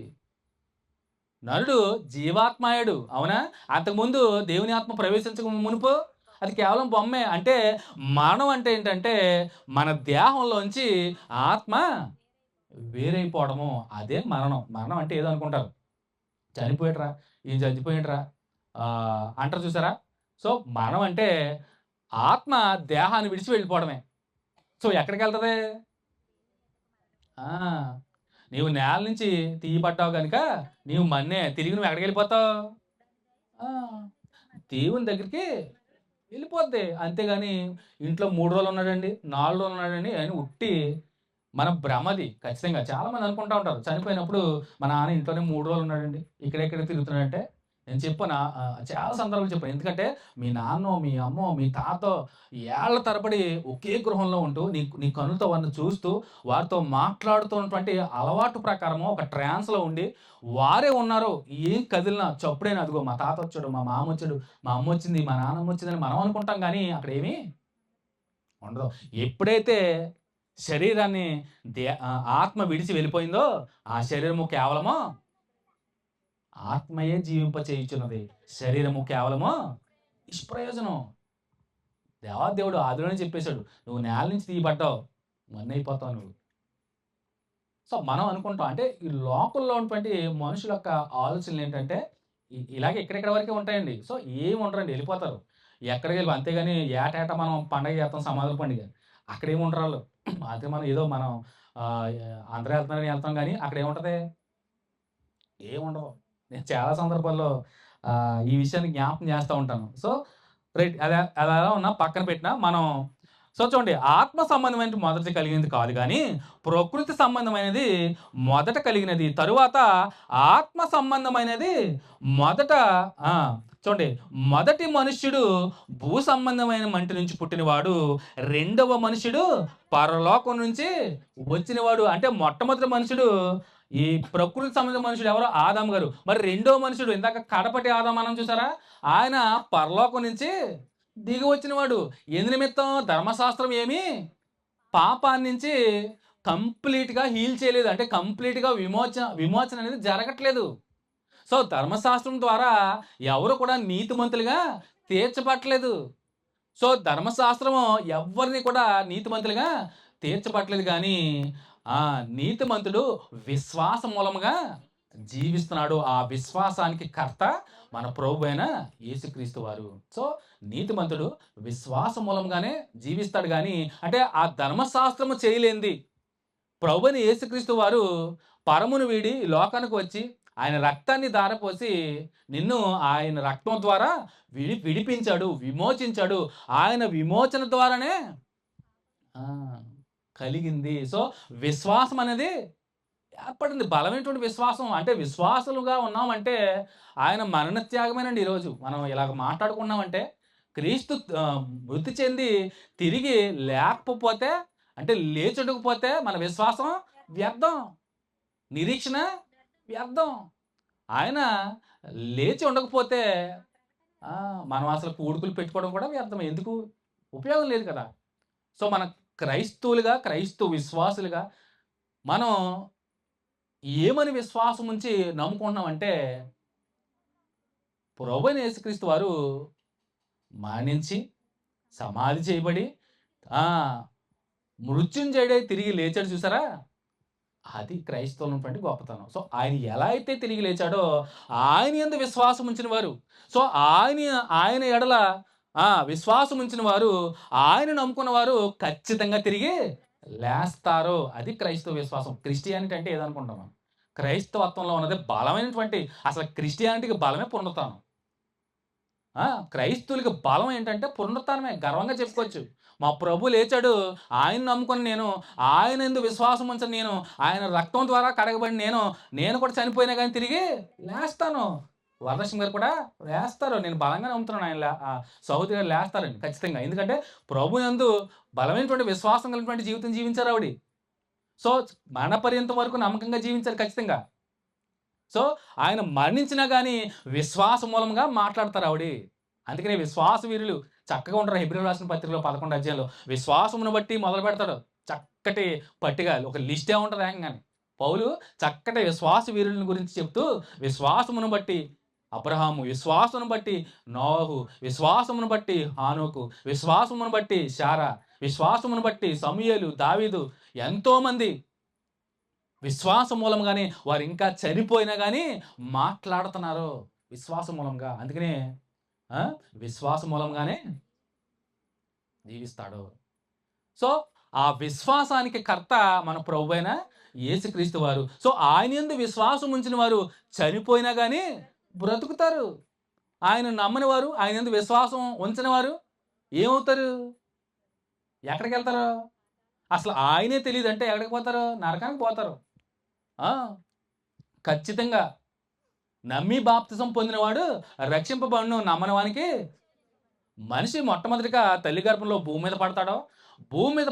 నరుడు జీవాత్మాయుడు. అవునా? అంతకుముందు దేవుని ఆత్మ ప్రవేశించక మునుపు అది కేవలం బొమ్మే. అంటే మరణం అంటే ఏంటంటే మన దేహంలోంచి ఆత్మ వేరైపోవడము, అదే మరణం. మరణం అంటే ఏదో అనుకుంటారు, చనిపోయేట్రా, ఈయన చనిపోయేట్రా అంటారు చూసారా? సో మరణం అంటే ఆత్మ దేహాన్ని విడిచి వెళ్ళిపోవడమే. సో ఎక్కడికి వెళ్తుంది? నీవు నేల నుంచి తీయబడ్డావు కనుక నీవు మన్నే. తిరిగి నువ్వు ఎక్కడికి వెళ్ళిపోతావు? దేవుని దగ్గరికి వెళ్ళిపోద్ది. అంతేగాని ఇంట్లో 3 రోజులు ఉన్నాడండి, 4 రోజులు ఉన్నాడండి అని ఉట్టి మన భ్రమది. ఖచ్చితంగా చాలామంది అనుకుంటూ ఉంటారు, చనిపోయినప్పుడు మా నాన్న ఇంట్లోనే 3 రోజులు ఉన్నాడండి, ఇక్కడెక్కడ తిరుగుతున్నాడంటే. నేను చెప్పాను, చాలా సందర్భాలు చెప్పాను. ఎందుకంటే మీ నాన్నో, మీ అమ్మో, మీ తాతో ఏళ్ల తరబడి ఒకే గృహంలో ఉంటూ నీ కన్నుతో వారిని చూస్తూ వారితో మాట్లాడుతున్నటువంటి అలవాటు ప్రకారము ఒక ట్రాన్స్లో ఉండి వారే ఉన్నారు. ఏం కదిలినా చప్పుడైనా అదిగో మా తాత వచ్చాడు, మా మామ వచ్చాడు, మా అమ్మ వచ్చింది, మా నాన్నమ్మ వచ్చిందని మనం అనుకుంటాం. కానీ అక్కడ ఏమీ ఉండదు. ఎప్పుడైతే శరీరాన్ని ఆత్మ విడిచి వెళ్ళిపోయిందో ఆ శరీరము కేవలము ఆత్మయే జీవింపచేయుచున్నది, శరీరము కేవలము నిష్ప్రయోజనం. దేవుడు ఆదిలోనే చెప్పేశాడు, నువ్వు నేల నుంచి తీయబడ్డావు, మన్నైపోతావు నువ్వు. సో మనం అనుకుంటాం, అంటే ఈ లోకంలో ఉన్నటువంటి మనుషుల యొక్క ఆలోచనలు ఏంటంటే ఇలాగే ఎక్కడెక్కడ వరకే ఉంటాయండి. సో ఏమి ఉండరండి, వెళ్ళిపోతారు ఎక్కడికి వెళ్ళి. అంతేగాని ఏటేటా మనం పండగ చేస్తాం, సమాధుల పండుగ. అక్కడ ఏముండరు వాళ్ళు. అయితే మనం ఏదో మనం ఆంధ్ర వెళ్తున్నారని వెళ్తాం కానీ అక్కడ ఏముంటది? ఏముండవు. నేను చాలా సందర్భాల్లో ఈ విషయాన్ని జ్ఞాపకం చేస్తా ఉంటాను. సో, రైట్ అది అది ఎలా ఉన్నా పక్కన పెట్టినా మనం సో చూడండి, ఆత్మ సంబంధమైనది మొదట కలిగినది కాదు గానీ, ప్రకృతి సంబంధమైనది మొదట కలిగినది. తరువాత ఆత్మ సంబంధమైనది మొదట ఆ! చూడండి, మొదటి మనుష్యుడు భూ సంబంధమైన మంటి నుంచి పుట్టినవాడు. రెండవ మనుష్యుడు పరలోకం నుంచి వచ్చినవాడు. అంటే మొట్టమొదటి మనుషుడు ఈ ప్రకృతి సంబంధ మనుషుడు ఎవరో ఆదాము గారు. మరి రెండో మనుషుడు ఇందాక కడపటి ఆదాము అన్నాం చూసారా? ఆయన పరలోకం నుంచి దిగి వచ్చినవాడు. ఎందు నిమిత్తం? ధర్మశాస్త్రం ఏమి పాపాన్నించి కంప్లీట్‌గా హీల్ చేయలేదు. అంటే కంప్లీట్‌గా విమోచన అనేది జరగట్లేదు. సో, ధర్మశాస్త్రం ద్వారా ఎవరు కూడా నీతిమంతులుగా తీర్చబడట్లేదు. సో, ధర్మశాస్త్రము ఎవ్వరిని కూడా నీతిమంతులుగా తీర్చబడట్లేదు గానీ, నీతిమంతుడు విశ్వాస మూలముగా జీవిస్తున్నాడు. ఆ విశ్వాసానికి కర్త మన ప్రభువైన యేసుక్రీస్తు వారు. సో, నీతిమంతుడు విశ్వాస మూలంగానే జీవిస్తాడు గానీ, అంటే ఆ ధర్మశాస్త్రము చేయలేనిది ప్రభువైన యేసుక్రీస్తు వారు పరమును వీడి లోకానికి వచ్చి ఆయన రక్తాన్ని ధారపోసి నిన్ను ఆయన రక్తం ద్వారా విడిపించాడు, విమోచించాడు. ఆయన విమోచన ద్వారానే ఆ! కలిగింది. సో, విశ్వాసం అనేది ఏర్పడింది. బలమైనటువంటి విశ్వాసం. అంటే విశ్వాసులుగా ఉన్నామంటే ఆయన మరణ త్యాగమేనండి ఈరోజు. మనం ఇలాగ మాట్లాడుకున్నామంటే క్రీస్తు మృతి చెంది తిరిగి లేకపోతే అంటే లేచుండకపోతే మన విశ్వాసం వ్యర్థం. నిరీక్షణ వ్యర్థం. ఆయన లేచి ఉండకపోతే మనం అసలు కూడుకులు పెట్టుకోవడం కూడా వ్యర్థం. ఎందుకు? ఉపయోగం లేదు కదా! సో, మన క్రైస్తవులుగా, క్రైస్తవ విశ్వాసులుగా మనం ఏమని విశ్వాసం ఉంచి నమ్ముకుంటున్నామంటే, ప్రభువైన యేసుక్రీస్తు వారు మరణించి, సమాధి చేయబడి, మృత్యుంజయుడై తిరిగి లేచాడు చూసారా? అది క్రైస్తవులు ఉన్నటువంటి గొప్పతనం. సో, ఆయన ఎలా అయితే తిరిగి లేచాడో, ఆయన యందు విశ్వాసం ఉంచిన వారు, సో, ఆయన ఎడల విశ్వాసం ఉంచిన వారు, ఆయన నమ్ముకున్న వారు ఖచ్చితంగా తిరిగి లేస్తారు. అది క్రైస్తవ విశ్వాసం. క్రిస్టియానిటీ అంటే ఏదనుకుంటాం మనం? క్రైస్తవత్వంలో ఉన్నది బలమైనటువంటి అసలు క్రిస్టియానిటీకి బలమే పునరుత్థానం. క్రైస్తవులకి బలం ఏంటంటే పునరుత్థానమే. గర్వంగా చెప్పుకోవచ్చు. మా ప్రభు లేచాడు, ఆయన నమ్ముకొని నేను, ఆయన యందు విశ్వాసం ఉంచని నేను, ఆయన రక్తం ద్వారా కడగబడి నేను కూడా చనిపోయినా కానీ తిరిగి లేస్తాను. వరలక్ష్మి గారు కూడా లేస్తారు. నేను బలంగా నమ్ముతున్నాను ఆయన సహోదరి గారు లేస్తారండి ఖచ్చితంగా. ఎందుకంటే ప్రభు యందు బలమైనటువంటి విశ్వాసం కలిగినటువంటి జీవితం జీవించారు ఆవిడ. సో, మరణపర్యంతం వరకు నమ్మకంగా జీవించారు ఖచ్చితంగా. సో, ఆయన మరణించినా కానీ విశ్వాస మూలంగా మాట్లాడతారు ఆవిడ. అందుకనే విశ్వాస వీరులు చక్కగా ఉంటారు. హెబ్రీయులకు రాసిన పత్రికలో 11 అధ్యాయంలో విశ్వాసమును బట్టి మొదలు పెడతాడు. చక్కటి పట్టిక ఒక లిస్టే ఉంటుంది ఏకంగానే. పౌలు చక్కటి విశ్వాస వీరుల గురించి చెప్తూ విశ్వాసమును బట్టి అబ్రహాము, విశ్వాసమును బట్టి నోహు, విశ్వాసమును బట్టి హానోకు, విశ్వాసమును బట్టి శారా, విశ్వాసమును బట్టి సమూయేలు, దావీదు, ఎంతోమంది విశ్వాస మూలంగానే వారు ఇంకా చనిపోయినా కానీ మాట్లాడుతున్నారు విశ్వాస మూలంగా. అందుకనే విశ్వాస మూలంగానే జీవిస్తాడు. సో, ఆ విశ్వాసానికి కర్త మన ప్రభువైన యేసుక్రీస్తు వారు. సో, ఆయన యందు విశ్వాసం ఉంచిన వారు చనిపోయినా కానీ బ్రతుకుతారు. ఆయన నమ్మని వారు, ఆయన యందు విశ్వాసం ఉంచని వారు ఏమవుతారు? ఎక్కడికి వెళ్తారు? అసలు ఆయనే తెలియదంటే ఎక్కడికి పోతారు? నరకానికి పోతారు. ఖచ్చితంగా నమ్మి బాప్తిజం పొందినవాడు రక్షింపబడును. నమ్మని వానికి మనిషి మొట్టమొదటిగా తల్లి గర్భంలో భూమి మీద పడతాడో, భూమి మీద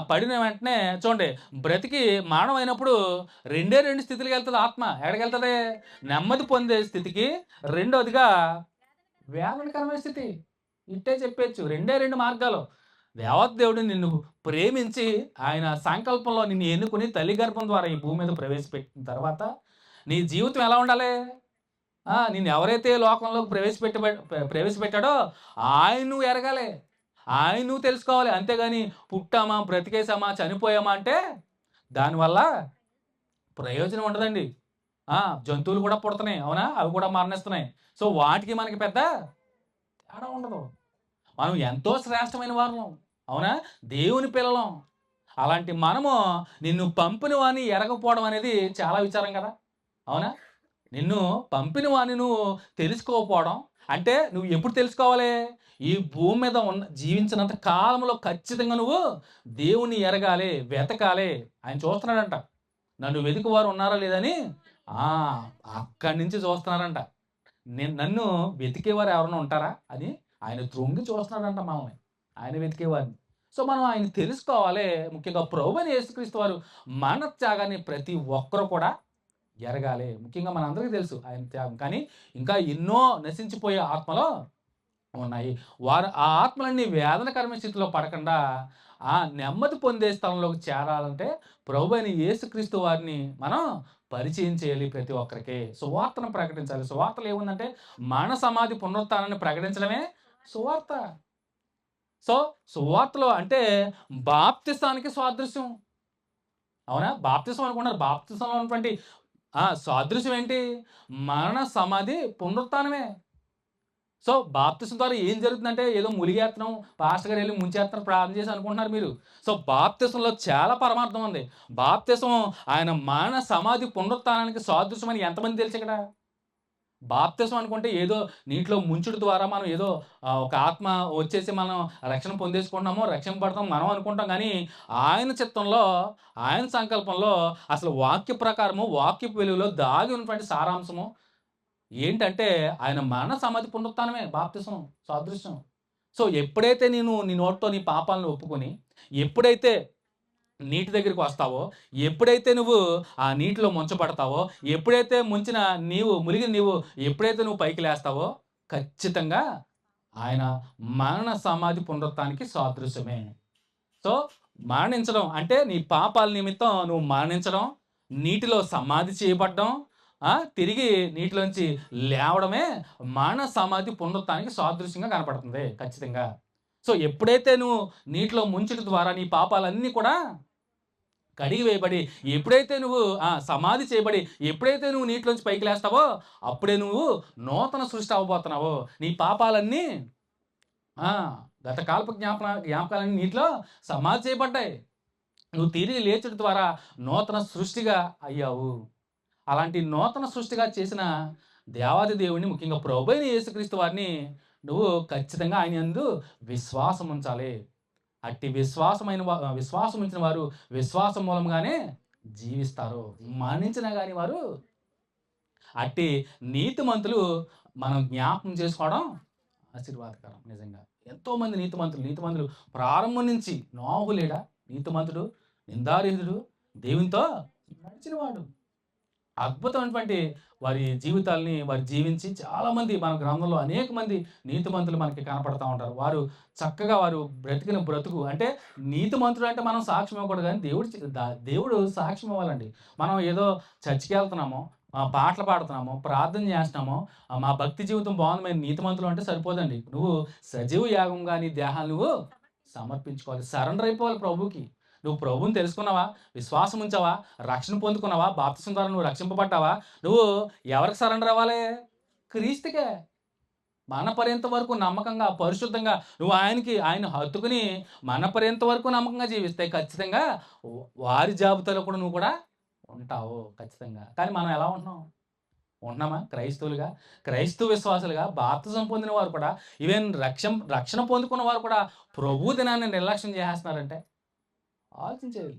పడిన వెంటనే చూడండి, బ్రతికి మరణం అయినప్పుడు రెండు స్థితికి వెళ్తుంది ఆత్మ. ఎక్కడికి వెళ్తుంది? నెమ్మది పొందే స్థితికి, రెండోదిగా వేదనకరమైన స్థితి. ఇట్టే చెప్పచ్చు. రెండు మార్గాలు. దేవదేవుడు నిన్ను ప్రేమించి ఆయన సంకల్పంలో నిన్ను ఎన్నుకుని తల్లి గర్భం ద్వారా ఈ భూమి మీద ప్రవేశపెట్టిన తర్వాత నీ జీవితం ఎలా ఉండాలి? నిన్ను ఎవరైతే లోకంలోకి ప్రవేశపెట్టాడో ఆయన నువ్వు ఎరగాలి, ఆయన నువ్వు తెలుసుకోవాలి. అంతేగాని పుట్టామా, బ్రతికేసామా, చనిపోయామా అంటే దానివల్ల ప్రయోజనం ఉండదండి. జంతువులు కూడా పుడుతున్నాయి, అవునా? అవి కూడా మరణిస్తున్నాయి. సో, వాటికి మనకి పెద్ద తేడా ఉండదు. మనం ఎంతో శ్రేష్టమైన వారం. అవునా? దేవుని పిల్లలం. అలాంటి మనము నిన్ను పంపిన వాడిని ఎరగకపోవడం అనేది చాలా విచారం కదా! అవునా? నిన్ను పంపిన వాడిని నువ్వు తెలుసుకోకపోవడం అంటే నువ్వు ఎప్పుడు తెలుసుకోవాలి? ఈ భూమి మీద జీవించినంత కాలంలో ఖచ్చితంగా నువ్వు దేవుణ్ణి ఎరగాలి, వెతకాలి. ఆయన చూస్తున్నాడంట. నన్ను వెతుకువారు ఉన్నారా లేదని ఆ! అక్కడి నుంచి చూస్తున్నారంట. నన్ను వెతికేవారు ఎవరైనా ఉంటారా అని ఆయన తొంగి చూస్తున్నాడంట మనల్ని. ఆయన వెతికేవారిని. సో, మనం ఆయన్ని తెలుసుకోవాలి. ముఖ్యంగా ప్రభువైన యేసుక్రీస్తు వారు మన త్యాగాన్ని ప్రతి ఒక్కరు కూడా ఎరగాలి. ముఖ్యంగా మనందరికీ తెలుసు ఆయన త్యాగం. కానీ ఇంకా ఎన్నో నశించిపోయే ఆత్మలు ఉన్నాయి. వారు ఆ ఆత్మలన్నీ వేదనకరమైన స్థితిలో పడకుండా ఆ నెమ్మది పొందే స్థలంలోకి చేరాలంటే ప్రభువైన యేసుక్రీస్తు వారిని మనం పరిచయం చేయాలి ప్రతి ఒక్కరికి. సువార్తను ప్రకటించాలి. సువార్తలో ఏముందంటే మన సమాధి పునరుత్థానాన్ని ప్రకటించడమే సువార్త. సో, సువార్తలో అంటే బాప్తిసానికి సాదృశ్యం. అవునా? బాప్తిసం అనుకున్నారు. బాప్తిసంలో ఉన్నటువంటి సాదృశ్యం ఏంటి? మరణ, సమాధి, పునరుత్థానమే. సో, బాప్తిసం ద్వారా ఏం జరుగుతుందంటే ఏదో ములిగేత్తనం, పాస్టర్ గారు ఎళ్లి ముంచేత్తన్నారు ప్రార్థన చేసి అనుకుంటున్నారు మీరు. సో, బాప్తిసంలో చాలా పరమార్థం ఉంది. బాప్తిసం ఆయన మరణ, సమాధి, పునరుత్థానానికి సాదృశ్యమని ఎంతమంది తెలుసు ఇక్కడ? బాప్తిసం అనుకుంటే ఏదో నీటిలో ముంచుడు ద్వారా మనం ఏదో ఒక ఆత్మ వచ్చేసి మనం రక్షణ పొందేసుకుంటున్నాము, రక్షింపబడతాం మనం అనుకుంటాం గానీ, ఆయన చిత్తంలో, ఆయన సంకల్పంలో అసలు వాక్య ప్రకారము, వాక్యపు వెలుగులో దాగి ఉన్నటువంటి సారాంశము ఏంటంటే, ఆయన మరణ, సమాధి, పునరుత్థానమే బాప్తిసం సాదృశ్యం. సో, ఎప్పుడైతే నీ నోటితో నీ పాపాలను ఒప్పుకొని, ఎప్పుడైతే నీటి దగ్గరికి వస్తావో, ఎప్పుడైతే నువ్వు ఆ నీటిలో ముంచబడతావో, ఎప్పుడైతే ముంచిన మునిగిన నీవు ఎప్పుడైతే నువ్వు పైకి లేస్తావో, ఖచ్చితంగా ఆయన మరణ, సమాధి, పునరుత్థానానికి సాదృశ్యమే. సో, మరణించడం అంటే నీ పాపాల నిమిత్తం నువ్వు మరణించడం, నీటిలో సమాధి చేయబడ్డం, తిరిగి నీటిలోంచి లేవడమే మరణ, సమాధి, పునరుత్థానానికి సాదృశ్యంగా కనపడుతుంది ఖచ్చితంగా. సో, ఎప్పుడైతే నువ్వు నీటిలో ముంచుట ద్వారా నీ పాపాలన్నీ కూడా కడిగి వేయబడి, ఎప్పుడైతే నువ్వు సమాధి చేయబడి, ఎప్పుడైతే నువ్వు నీటిలోంచి పైకి లేస్తావో, అప్పుడే నువ్వు నూతన సృష్టి అవ్వబోతున్నావు. నీ పాపాలన్నీ గతకాలపు జ్ఞాపకాలన్నీ నీటిలో సమాధి చేయబడ్డాయి. నువ్వు తిరిగి లేచుట ద్వారా నూతన సృష్టిగా అయ్యావు. అలాంటి నూతన సృష్టిగా చేసిన దేవాది దేవుడిని ముఖ్యంగా ప్రభువైన యేసుక్రీస్తు వారిని నువ్వు ఖచ్చితంగా ఆయన యందు విశ్వాసం ఉంచాలి. అట్టి విశ్వాసం ఉంచిన వారు విశ్వాసం మూలంగానే జీవిస్తారు. మరణించినా గాని వారు అట్టి నీతిమంతులు మనం జ్ఞాపకం చేసుకోవడం ఆశీర్వాదకరం నిజంగా. ఎంతోమంది నీతిమంతులు ప్రారంభం నుంచి నోహు లేడా నీతిమంతుడు, నిందారహితుడు, దేవునితో నడిచినవాడు. అద్భుతమైనటువంటి వారి జీవితాల్ని వారు జీవించి చాలామంది మన గ్రంథంలో అనేక మంది నీతిమంతులు మనకి కనపడతా ఉంటారు. వారు చక్కగా వారు బ్రతికిన బ్రతుకు అంటే నీతిమంతుడు అంటే మనం సాక్ష్యం ఇవ్వకూడదు కానీ దేవుడు సాక్ష్యం ఇవ్వాలండి. మనం ఏదో చర్చికి వెళ్తున్నామో, పాటలు పాడుతున్నామో, ప్రార్థన చేస్తున్నామో, మా భక్తి జీవితం బాగుంది మేము నీతిమంతులు అంటే సరిపోదండి. నువ్వు సజీవ యాగంగా నీ దేహాన్ని నువ్వు సమర్పించుకోవాలి. సరెండర్ అయిపోవాలి ప్రభుకి. నువ్వు ప్రభువుని తెలుసుకున్నావా? విశ్వాసం ఉంచావా? రక్షణ పొందుకున్నావా? బాప్తిసం ద్వారా నువ్వు రక్షింపబడ్డావా? నువ్వు ఎవరికి సరెండర్ అవ్వాలి? క్రీస్తుకే. మరణపర్యంత వరకు నమ్మకంగా, పరిశుద్ధంగా నువ్వు ఆయన హత్తుకుని మరణపర్యంత వరకు నమ్మకంగా జీవిస్తే ఖచ్చితంగా వారి జాబితాలో కూడా నువ్వు కూడా ఉంటావు ఖచ్చితంగా. కానీ మనం ఎలా ఉంటున్నామా? క్రైస్తవ విశ్వాసులుగా బాప్తిసం పొందిన వారు కూడా ఈవెన్ రక్షణ పొందుకున్న వారు కూడా ప్రభు దినాన్ని నిర్లక్ష్యం చేసేస్తున్నారంటే ఆలోచించేది.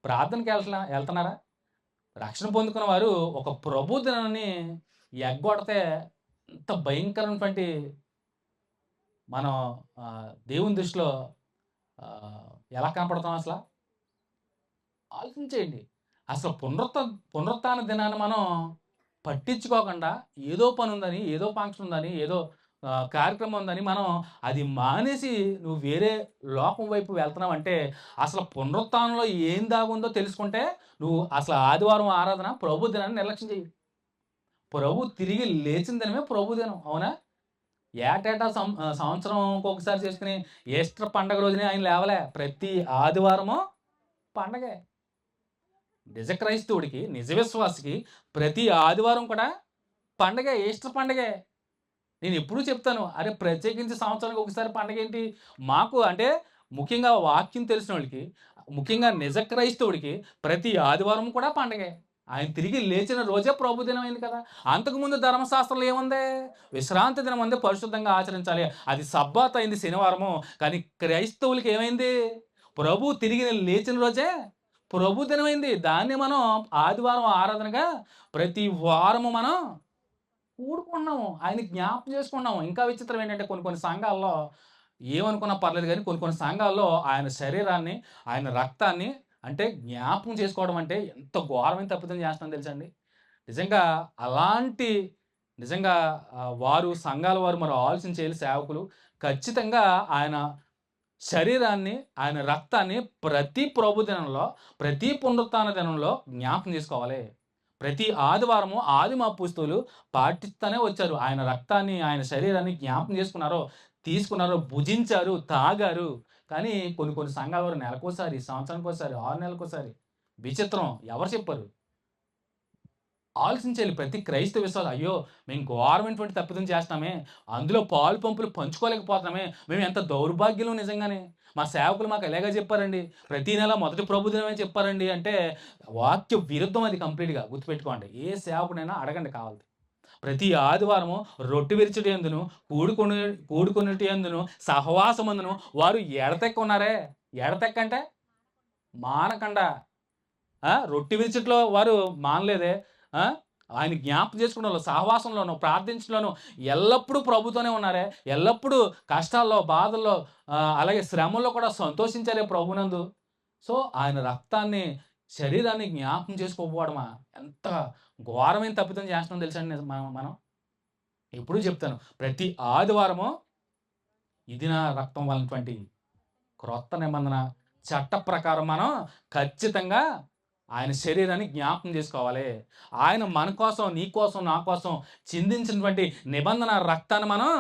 ప్రార్థనకి వెళ్తున్నారా? రక్షణ పొందుకున్న వారు ఒక ప్రభు దినాన్ని ఎగ్గొడితే ఎంత భయంకరమైనటువంటి మనం దేవుని దృష్టిలో ఎలా కనపడతాం అసలు ఆలోచించేయండి. అసలు పునరుత్థాన దినాన్ని మనం పట్టించుకోకుండా ఏదో పని ఉందని, ఏదో ఫంక్షన్ ఉందని, ఏదో కార్యక్రమం ఉందని మనం అది మానేసి నువ్వు వేరే లోకం వైపు వెళ్తున్నావు అంటే అసలు పునరుత్థానంలో ఏం దాగుందో తెలుసుకుంటే నువ్వు అసలు ఆదివారం ఆరాధన ప్రభు దినాన్ని నిర్లక్ష్యం చేయి. ప్రభు తిరిగి లేచిన దినమే ప్రభు దినం. అవునా? ఏటేటా సంవత్సరం ఒకసారి చేసుకుని ఈస్టర్ పండగ రోజునే ఆయన లేవలే. ప్రతి ఆదివారము పండగే. నిజ క్రైస్తవుడికి, నిజ విశ్వాసికి ప్రతి ఆదివారం కూడా పండగే, ఈస్టర్ పండగే. నేను ఎప్పుడూ చెప్తాను, అరే ప్రత్యేకించి సంవత్సరానికి ఒకసారి పండగ ఏంటి? మాకు అంటే ముఖ్యంగా వాక్యం తెలిసిన వాళ్ళకి, ముఖ్యంగా నిజ క్రైస్తవుడికి ప్రతి ఆదివారం కూడా పండగే. ఆయన తిరిగి లేచిన రోజే ప్రభు దినం అయింది కదా! అంతకుముందు ధర్మశాస్త్రంలో ఏముంది? విశ్రాంతి దినం ఉంది, పరిశుద్ధంగా ఆచరించాలి. అది సబ్బాత్ అయింది శనివారము. కానీ క్రైస్తవులకి ఏమైంది? ప్రభు తిరిగి లేచిన రోజే ప్రభు దినమైంది. దాన్ని మనం ఆదివారం ఆరాధనగా ప్రతి వారము మనం కూడుకుంటున్నాము. ఆయన్ని జ్ఞాపకం చేసుకుంటున్నాము. ఇంకా విచిత్రం ఏంటంటే కొన్ని కొన్ని సంఘాల్లో ఏమనుకున్నా పర్లేదు గానీ కొన్ని కొన్ని సంఘాల్లో ఆయన శరీరాన్ని, ఆయన రక్తాన్ని అంటే జ్ఞాపకం చేసుకోవడం అంటే ఎంత ఘోరమైన తప్పిదం చేస్తున్నారో తెలుసా అండి? నిజంగా అలాంటి నిజంగా వారు సంఘాల వారు మరి ఆలోచన చేయాలి సేవకులు. ఖచ్చితంగా ఆయన శరీరాన్ని, ఆయన రక్తాన్ని ప్రతి ప్రభు దినంలో, ప్రతి పునరుత్థాన దినంలో జ్ఞాపకం చేసుకోవాలి. ప్రతి ఆదివారము ఆదిమ అపోస్తలులు పాటిస్తూనే వచ్చారు. ఆయన రక్తాన్ని, ఆయన శరీరాన్ని జ్ఞాపకం చేసుకున్నారు, తీసుకున్నారు, భుజించారు, తాగారు. కానీ కొన్ని కొన్ని సంఘాల వారు నెలకోసారి, సంవత్సరానికోసారి, 6 నెలలకోసారి. విచిత్రం. ఎవరు చెప్పారు? ఆలోచించాలి ప్రతి క్రైస్తవ విశ్వాసం. అయ్యో! మేము ఘోరమైనటువంటి తప్పిదం చేస్తున్నామే. అందులో పాలు పంపులు పంచుకోలేకపోతున్నామే. మేము ఎంత దౌర్భాగ్యులం నిజంగానే. మా సేవకులు మాకు ఇలాగే చెప్పారండి. ప్రతి నెల మొదటి ప్రభుదినమే చెప్పారండి అంటే వాక్య విరుద్ధం అది కంప్లీట్‌గా గుర్తుపెట్టుకోండి. ఏ సేవకుడైనా అడగండి కావాలంటే. ప్రతి ఆదివారము రొట్టె విరుచుట యందును, కూడుకొనుట యందును, సహవాసమందును వారు ఎడతెక్క ఉన్నారే. ఎడతెక్క అంటే మానకండా. రొట్టె విరుచుటలో వారు మానలేదే. ఆ! ఆయన జ్ఞాపకం చేసుకోవడంలో, సహవాసంలోను, ప్రార్థించడంలోను ఎల్లప్పుడూ ప్రభుతోనే ఉన్నారే. ఎల్లప్పుడూ కష్టాల్లో, బాధల్లో అలాగే శ్రమల్లో కూడా సంతోషించారే ప్రభునందు. సో, ఆయన రక్తాన్ని, శరీరాన్ని జ్ఞాపకం చేసుకోకపోవడమా ఎంత ఘోరమైన తప్పిదం చేస్తున్నామో తెలుసా అండి మనం. ఎప్పుడూ చెప్తాను. ప్రతి ఆదివారము ఇది నా రక్తం వలనటువంటి క్రొత్త నిబంధన చట్ట ప్రకారం మనం ఖచ్చితంగా ఆయన శరీరాన్ని జ్ఞాపకం చేసుకోవాలి. ఆయన మన కోసం, నీ కోసం, నా కోసం చిందించినటువంటి నిబంధన రక్తాన్ని మనం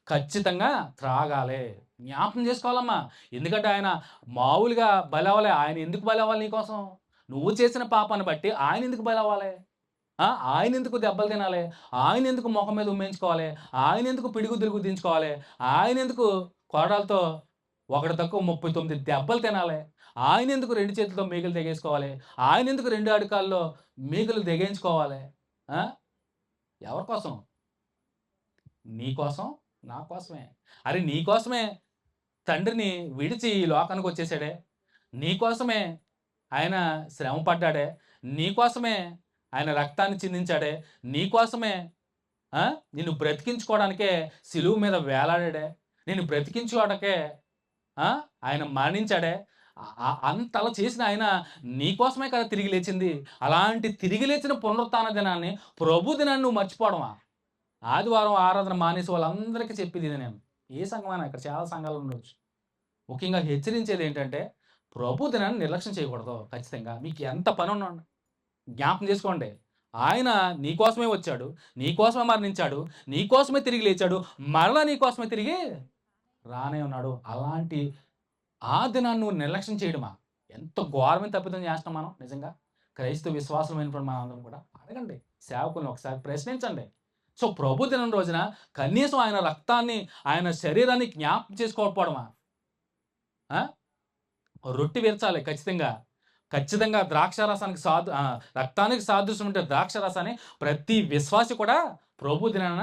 ఖచ్చితంగా త్రాగాలి. జ్ఞాపకం చేసుకోవాలమ్మా. ఎందుకంటే ఆయన మామూలుగా బలవ్వలే. ఆయన ఎందుకు బలవ్వాలి నీకోసం? నువ్వు చేసిన పాపాన్ని బట్టి ఆయన ఎందుకు బలవ్వాలి? ఆయన ఎందుకు దెబ్బలు తినాలి? ఆయన ఎందుకు మొఖం మీద ఉమ్మేయించుకోవాలి? ఆయన ఎందుకు పిడిగుద్దులు గుద్దించుకోవాలి? ఆయన ఎందుకు కొరడాలతో ఒకటి తక్కువ 39 దెబ్బలు తినాలి? ఆయన ఎందుకు 2 చేతులతో మేకులు తెగేసుకోవాలి? ఆయన ఎందుకు 2 అడుకాల్లో మేకులు తెగేయించుకోవాలి? ఆ! ఎవరి కోసం? నీ కోసం, నా కోసమే. అరే! నీ కోసమే తండ్రిని విడిచి ఈ లోకానికొచ్చేసాడే. నీ కోసమే ఆయన శ్రమ పడ్డాడే. నీ కోసమే ఆయన రక్తాన్ని చిందించాడే. నీ కోసమే నిన్ను బ్రతికించుకోవడానికే సిలువ మీద వేలాడాడే. నిన్ను బ్రతికించుకోవడానికే ఆయన మరణించాడే. అంతలా చేసిన ఆయన నీ కోసమే కదా తిరిగి లేచింది. అలాంటి తిరిగి లేచిన పునరుత్థాన దినాన్ని, ప్రభు దినాన్ని నువ్వు మర్చిపోవడమా? ఆదివారం ఆరాధన మానేసి వాళ్ళందరికీ చెప్పేది ఇది నేను. ఏ సంఘమైనా ఇక్కడ చాలా సంఘాలు ఉండొచ్చు. ముఖ్యంగా హెచ్చరించేది ఏంటంటే ప్రభు దినాన్ని నిర్లక్ష్యం చేయకూడదు. ఖచ్చితంగా మీకు ఎంత పని ఉన్నా జ్ఞాపకం చేసుకోండి. ఆయన నీ కోసమే వచ్చాడు, నీ కోసమే మరణించాడు, నీ కోసమే తిరిగి లేచాడు, మరలా నీ కోసమే తిరిగి రానే ఉన్నాడు. అలాంటి ఆ దినాన్ని నువ్వు నిర్లక్ష్యం చేయడమా? ఎంత ఘోరమైన తప్పిదం చేస్తాం మనం నిజంగా. క్రైస్తవ విశ్వాసమైనటువంటి మనందరం కూడా అడగండి. సేవకులను ఒకసారి ప్రశ్నించండి. సో, ప్రభు దినం రోజున కనీసం ఆయన రక్తాన్ని, ఆయన శరీరాన్ని జ్ఞాపకం చేసుకోకపోవడమా? రొట్టె విరచాలి ఖచ్చితంగా. ఖచ్చితంగా ద్రాక్షారసానికి రక్తానికి సాదృశ్యం ఉంటే ద్రాక్షారసాన్ని ప్రతి విశ్వాసి కూడా ప్రభు దినాన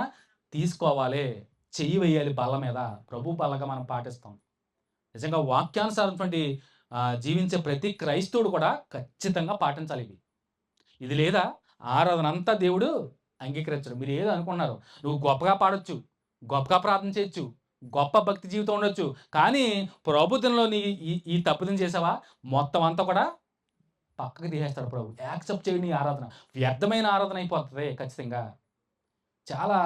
తీసుకోవాలి. చెయ్యి వేయాలి బల్ల మీద. ప్రభు బల్లగా మనం పాటిస్తాం. నిజంగా వాక్యానుసారమైనటువంటి జీవించే ప్రతి క్రైస్తవుడు కూడా ఖచ్చితంగా పాటించాలి ఇవి. ఇది లేదా ఆరాధన అంతా దేవుడు అంగీకరించడు. మీరు ఏదో అనుకున్నారు. నువ్వు గొప్పగా పాడొచ్చు, గొప్పగా ప్రార్థన చేయొచ్చు, గొప్ప భక్తి జీవితం ఉండొచ్చు. కానీ ప్రభు దినంలో నీ ఈ తప్పిదం చేసావా మొత్తం అంతా కూడా పక్కకి తీసేస్తాడు ప్రభు. యాక్సెప్ట్ చేయని ఆరాధన వ్యర్థమైన ఆరాధన అయిపోతుంది ఖచ్చితంగా. చాలా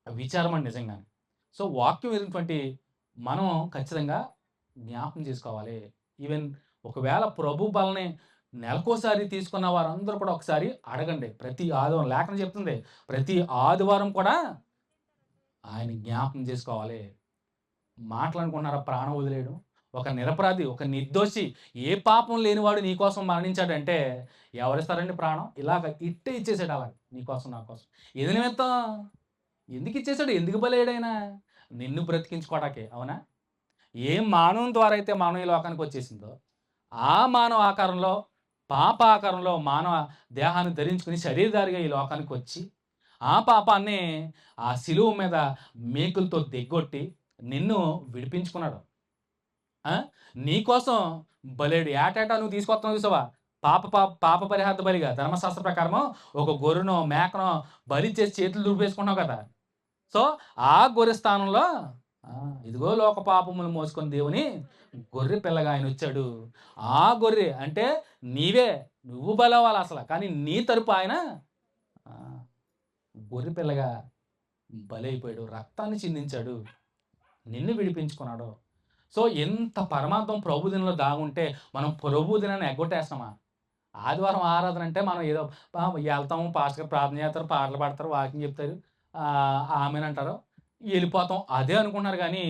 విచారం అండి నిజంగా. సో, వాక్యం ఏటువంటి మనం ఖచ్చితంగా జ్ఞాపకం చేసుకోవాలి. ఈవెన్ ఒకవేళ ప్రభు బలని నెలకోసారి తీసుకున్న వారందరూ కూడా ఒకసారి అడగండి. ప్రతి ఆదివారం లేఖనం చెప్తుంది. ప్రతి ఆదివారం కూడా ఆయన జ్ఞాపకం చేసుకోవాలి. మాటలనుకున్నారా ప్రాణం వదిలేయడం? ఒక నిరపరాధి, ఒక నిర్దోషి, ఏ పాపం లేనివాడు నీ కోసం మరణించాడంటే ఎవరిస్తారండి ప్రాణం? ఇలాగ ఇట్టే ఇచ్చేసాడు అలా నీ కోసం, నా కోసం. ఏది నిమిత్తం? ఎందుకు ఇచ్చేసాడు? ఎందుకు బలయ్యాడైనా? నిన్ను బ్రతికించుకోవడాకే. అవునా? ఏ మానవం ద్వారా అయితే మానవ ఈ లోకానికి వచ్చేసిందో, ఆ మానవ ఆకారంలో, పాప ఆకారంలో మానవ దేహాన్ని ధరించుకొని శరీరధారిగా ఈ లోకానికి వచ్చి, ఆ పాపాన్ని ఆ శిలువ మీద మేకులతో దిగ్గొట్టి నిన్ను విడిపించుకున్నాడు. ఆ! నీకోసం బలేడు ఏటేటా నువ్వు తీసుకొస్తున్నావు చూసావా? పాప పరిహార్థ బలిగా ధర్మశాస్త్ర ప్రకారము ఒక గొర్రెనో, మేకనో బలి చేసి చేతులు దులిపేసుకున్నావు కదా! సో, ఆ గొర్రె స్థానంలో ఆ! ఇదిగో లోక పాపములు మోసుకొని దేవుని గొర్రె పిల్లగా ఆయనొచ్చాడు. ఆ గొర్రె అంటే నీవే. నువ్వు బలవ్వాలసల. కానీ నీ తరపు ఆయన ఆ! గొర్రె పిల్లగా బలైపోయాడు. రక్తాన్ని చిందించాడు. నిన్ను విడిపించుకున్నాడు. సో, ఎంత పరమార్థం ప్రభుదినంలో దాగుంటే మనం ప్రభుదినాన్ని ఎగ్గొట్టేస్తామా? ఆదివారం ఆరాధన అంటే మనం ఏదో ఎళ్తాము, పాస్టర్ గారు ప్రార్థన చేస్తారు, పాటలు పాడతారు, వాక్యం చెప్తారు. ఆమేన్ అంటారు. ఎళ్ళిపోతాం. అదే అనుకుంటున్నారు గానీ,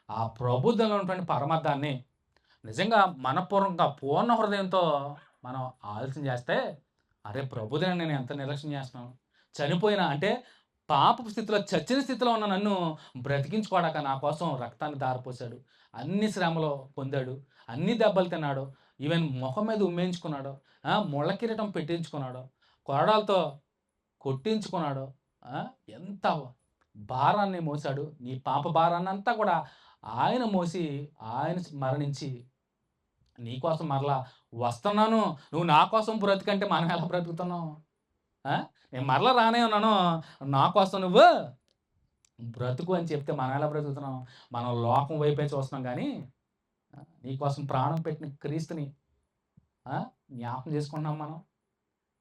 ఆ ప్రభుదినంలో ఉన్నటువంటి పరమార్థాన్ని నిజంగా మనఃపూర్వకంగా పూర్ణ హృదయంతో మనం ఆలోచన చేస్తే, అరే! ప్రభుదినాన్ని నేను ఎంత నిర్లక్ష్యం చేస్తున్నాను. చనిపోయిన అంటే పాపపు స్థితిలో చచ్చిన స్థితిలో ఉన్న నన్ను బ్రతికించుకోవడాక నా కోసం రక్తాన్ని ధారపోసాడు. అన్ని శ్రమలు పొందాడు. అన్ని దెబ్బలు తిన్నాడు. ఈవెన్ మొహం మీద ఉమ్మేయించుకున్నాడు. ముళ్ళ కిరీటం పెట్టించుకున్నాడు. కొరడాలతో కొట్టించుకున్నాడు. ఆ! ఎంత భారాన్ని మోసాడు. నీ పాప భారాన్నంతా కూడా ఆయన మోసి, ఆయన మరణించి నీ కోసం మరలా వస్తున్నాను. నువ్వు నా కోసం బ్రతుకంటే మనం ఎలా బ్రతుకుతున్నాం? ఆ! నేను మరలా రానే ఉన్నాను. నా కోసం నువ్వు బ్రతుకు అని చెప్తే మనం ఎలా బ్రతుకుతున్నాం? మనం లోకం వైపే చూస్తున్నాం గానీ, నీ కోసం ప్రాణం పెట్టిన క్రీస్తుని ఆ! జ్ఞాపకం చేసుకుంటున్నాం మనం.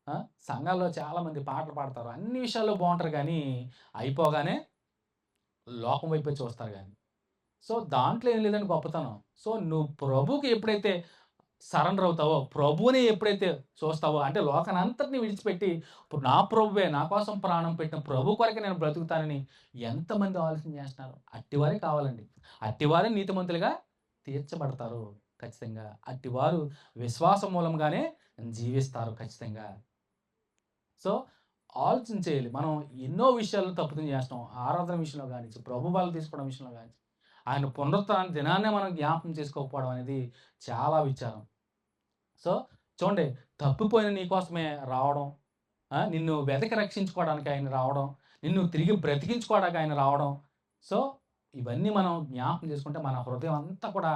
ఆ! సంఘాల్లో చాలామంది పాటలు పాడతారు. అన్ని విషయాల్లో బావుంటారు గానీ, అయిపోగానే లోకం వైపే చూస్తారు గానీ. సో, దాంట్లో ఏం లేదండి గొప్పతనం. సో, నువ్వు ప్రభువుకి ఎప్పుడైతే సరెండర్ అవుతావో, ప్రభువుని ఎప్పుడైతే చూస్తావో, అంటే లోకానంతటిని విడిచిపెట్టి, ఇప్పుడు నా ప్రభువే నా కోసం ప్రాణం పెట్టిన ప్రభు కొరకే నేను బ్రతుకుతానని ఎంతమంది ఆలోచన చేస్తున్నారు? అట్టివారే కావాలండి. అట్టివారే నీతిమంతులుగా తీర్చబడతారు ఖచ్చితంగా. అట్టివారు విశ్వాసం మూలంగానే జీవిస్తారు ఖచ్చితంగా. సో, ఆలోచన చేయాలి. మనం ఎన్నో విషయాల్లో తప్పుదం చేస్తాం. ఆరాధన విషయంలో గానిచ్చు, ప్రభు బలులు తీసుకోవడం విషయంలో గానిచ్చు. ఆయన పునరుత్థాన దినాన్నే మనం జ్ఞాపకం చేసుకోకపోవడం అనేది చాలా విచారం. సో, చూడండి తప్పిపోయిన నీ కోసమే రావడం, నిన్ను వెతికి రక్షించుకోవడానికి ఆయన రావడం, నిన్ను తిరిగి బ్రతికించుకోవడానికి ఆయన రావడం. సో, ఇవన్నీ మనం జ్ఞాపకం చేసుకుంటే మన హృదయం అంతా కూడా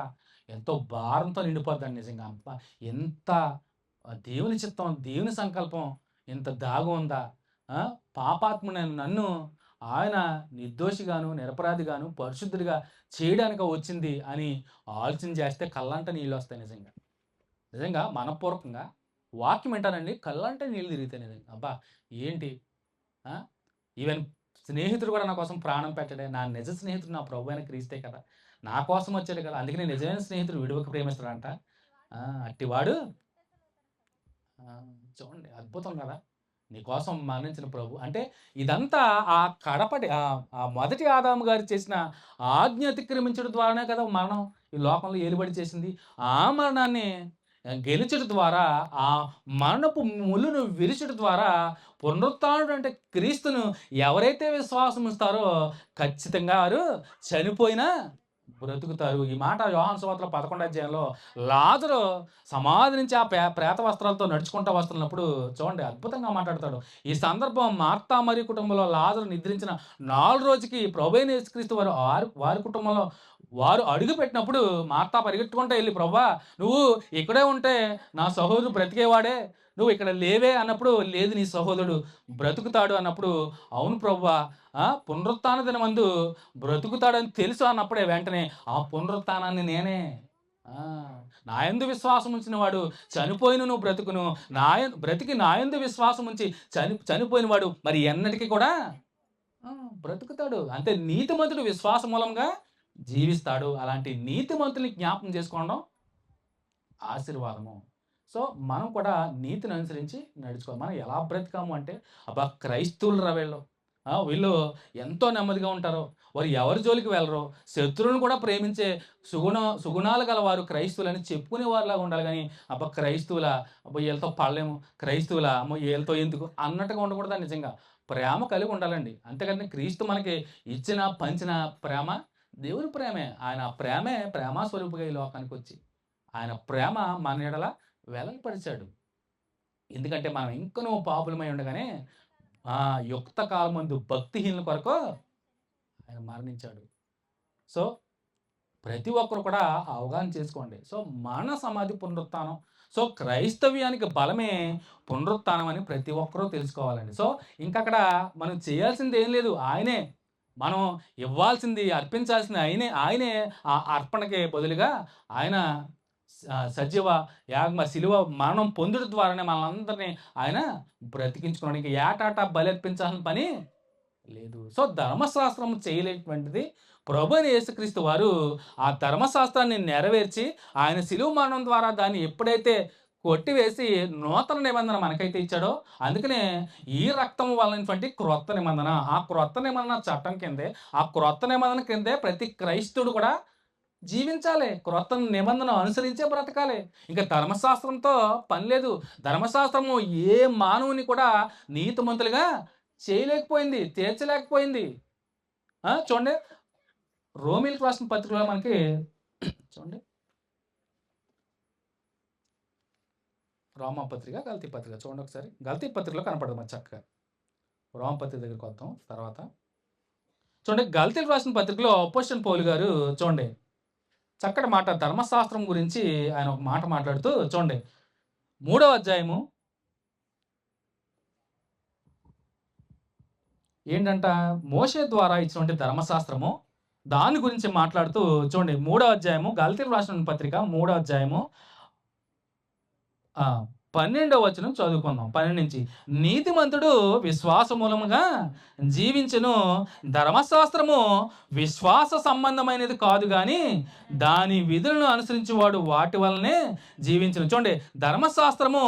ఎంతో భారంతో నిండిపోద్దండి నిజంగా. అబ్బా! ఎంత దేవుని చిత్తం, దేవుని సంకల్పం ఇంత దాగుందా? పాపాత్ముడైన నన్ను ఆయన నిర్దోషిగాను, నిరపరాధిగాను, పరిశుద్ధుడిగా చేయడానికే వచ్చింది అని ఆలోచన చేస్తే కళ్ళంట నీళ్ళొస్తాయి నిజంగా. నిజంగా మనఃపూర్వకంగా వాక్యం వింటానండి కళ్ళంట నీళ్ళు తిరుగుతాయి నిజంగా. అబ్బా! ఏంటి? ఆ! ఈవెన్ స్నేహితుడు కూడా నా కోసం ప్రాణం పెట్టాడే. నా నిజ స్నేహితుడు నా ప్రభువైన క్రీస్తే కదా! నా కోసం వచ్చాడు కదా! అందుకనే నిజమైన స్నేహితుడు విడువక ప్రేమిస్తాడంట. అట్టివాడు చూడండి అద్భుతం కదా! నీకోసం మరణించిన ప్రభు. అంటే ఇదంతా ఆ కడపటి ఆ మొదటి ఆదాము గారు చేసిన ఆజ్ఞ అతిక్రమించడం ద్వారానే కదా మరణం ఈ లోకంలో ఏలుబడి చేసింది. ఆ మరణాన్ని గెలుచుట ద్వారా, ఆ మరణపు ముల్లును విరుచుట ద్వారా పునరుత్థానుడు అంటే క్రీస్తును ఎవరైతే విశ్వాసం ఉంచుతారో ఖచ్చితంగా వారు చనిపోయినా బ్రతుకుతారు. ఈ మాట యోహాను సువార్తలో 11వ అధ్యాయంలో లాజరు సమాధి నుంచి ఆ ప్రేత వస్త్రాలతో నడుచుకుంటూ వస్తున్నప్పుడు చూడండి అద్భుతంగా మాట్లాడతాడు. ఈ సందర్భం మార్తా మరియ కుటుంబంలో లాజరు నిద్రించిన 4 రోజుకి ప్రభువైన యేసుక్రీస్తు వారి కుటుంబంలో వారు అడుగుపెట్టినప్పుడు మార్తా పరిగెత్తుకుంటూ ఎళ్లి, "ప్రభువా! నువ్వు ఇక్కడే ఉంటే నా సహోదరుడు బ్రతికేవాడే. నువ్వు ఇక్కడ లేవే" అన్నప్పుడు, "లేదు నీ సహోదరుడు బ్రతుకుతాడు" అన్నప్పుడు, "అవును ప్రభువా! పునరుత్థాన దినమందు బ్రతుకుతాడని తెలుసు" అన్నప్పుడే వెంటనే ఆ పునరుత్థానాన్ని నేనే. నా యందు విశ్వాసం ఉంచిన వాడు చనిపోయినను బ్రతుకును. బ్రతికి నా యందు విశ్వాసం ఉంచి చనిపోయిన వాడు మరి ఎన్నటికి కూడా బ్రతుకుతాడు. అంటే నీతిమంతుడు విశ్వాస మూలంగా జీవిస్తాడు. అలాంటి నీతిమంతుల్ని జ్ఞాపకం చేసుకోవడం ఆశీర్వాదము. సో, మనం కూడా నీతిని అనుసరించి నడుచుకోవాలి. మనం ఎలా బ్రతికాము అంటే, అబ్బా! క్రైస్తవులురా వీళ్ళు. వీళ్ళు ఎంతో నెమ్మదిగా ఉంటారు. వారు ఎవరి జోలికి వెళ్ళరు. శత్రువులను కూడా ప్రేమించే సుగుణాలు గలవారు క్రైస్తవులని చెప్పుకునేవారిలాగా ఉండాలి గానీ, అబ్బా! క్రైస్తవులా? అబ్బా! వీళ్ళతో పడలేము. క్రైస్తవులా? అమ్మో! వీళ్ళతో ఎందుకు? అన్నట్టుగా ఉండకూడదా నిజంగా. ప్రేమ కలిగి ఉండాలండి. అంతేగాని క్రీస్తు మనకి ఇచ్చిన, పంచిన ప్రేమ దేవుని ప్రేమే. ఆయన ప్రేమే ప్రేమ స్వరూపుగా ఈ లోకానికి వచ్చి ఆయన ప్రేమ మన ఎడల వెల్లడిపరిచాడు. ఎందుకంటే మనం ఇంకనూ పాపులమై ఉండగానే యుక్త కాలమందు భక్తిహీనుల కొరకు ఆయన మరణించాడు. సో ప్రతి ఒక్కరు కూడా అవగాహన చేసుకోండి. సో మరణ సమాధి పునరుత్థానం. సో క్రైస్తవ్యానికి బలమే పునరుత్థానం అని ప్రతి ఒక్కరూ తెలుసుకోవాలండి. సో ఇంకక్కడ మనం చేయాల్సింది ఏం లేదు. ఆయనే మనం ఇవ్వాల్సింది, అర్పించాల్సింది ఆయనే ఆ అర్పణకి బదులుగా ఆయన సజీవ యాగమ శిలువ మరణం పొందుట ద్వారానే మనల్ని ఆయన బ్రతికించుకున్నాడు. ఇంక ఏటాటా బలి అర్పించాల్సిన పని లేదు. సో ధర్మశాస్త్రం చేయలేటువంటిది ప్రభు అయిన యేసుక్రీస్తు వారు ఆ ధర్మశాస్త్రాన్ని నెరవేర్చి ఆయన శిలువ మరణం ద్వారా దాన్ని ఎప్పుడైతే కొట్టివేసి నూతన నిబంధన మనకైతే ఇచ్చాడో, అందుకనే ఈ రక్తం వలనటువంటి క్రొత్త నిబంధన, ఆ క్రొత్త నిబంధన చట్టం కిందే, ఆ క్రొత్త నిబంధన కిందే ప్రతి క్రైస్తవుడు కూడా జీవించాలి. క్రొత్త నిబంధన అనుసరించే బ్రతకాలి. ఇంకా ధర్మశాస్త్రంతో పని లేదు. ధర్మశాస్త్రము ఏ మానవుని కూడా నీతిమంతులుగా చేయలేకపోయింది, తీర్చలేకపోయింది. చూడండి, రోమీలకు రాసిన పత్రికలో మనకి చూడండి, రోమపత్రిక, గల్తీ పత్రిక చూడండి ఒకసారి. గల్తీ పత్రికలో కనపడదు మరి చక్కగా. రోమపత్రిక దగ్గరికి వద్దాం తర్వాత. చూడండి, గల్తీలకు రాసిన పత్రికలో అపోస్తలుడైన పౌలు గారు చూడండి చక్కటి మాట, ధర్మశాస్త్రం గురించి ఆయన ఒక మాట మాట్లాడుతూ చూడండి, 3వ అధ్యాయము ఏంటంట, మోషే ద్వారా ఇచ్చినటువంటి ధర్మశాస్త్రము దాని గురించి మాట్లాడుతూ చూడండి, 3వ అధ్యాయము గల్తీలకు రాసిన పత్రిక 3వ అధ్యాయము 12వ వచనం చదువుకుందాం. 12 నుంచి, నీతిమంతుడు విశ్వాస మూలముగా జీవించును, ధర్మశాస్త్రము విశ్వాస సంబంధమైనది కాదు కానీ దాని విధులను అనుసరించేవాడు వాటి వల్లనే జీవించును. చూడండి, ధర్మశాస్త్రము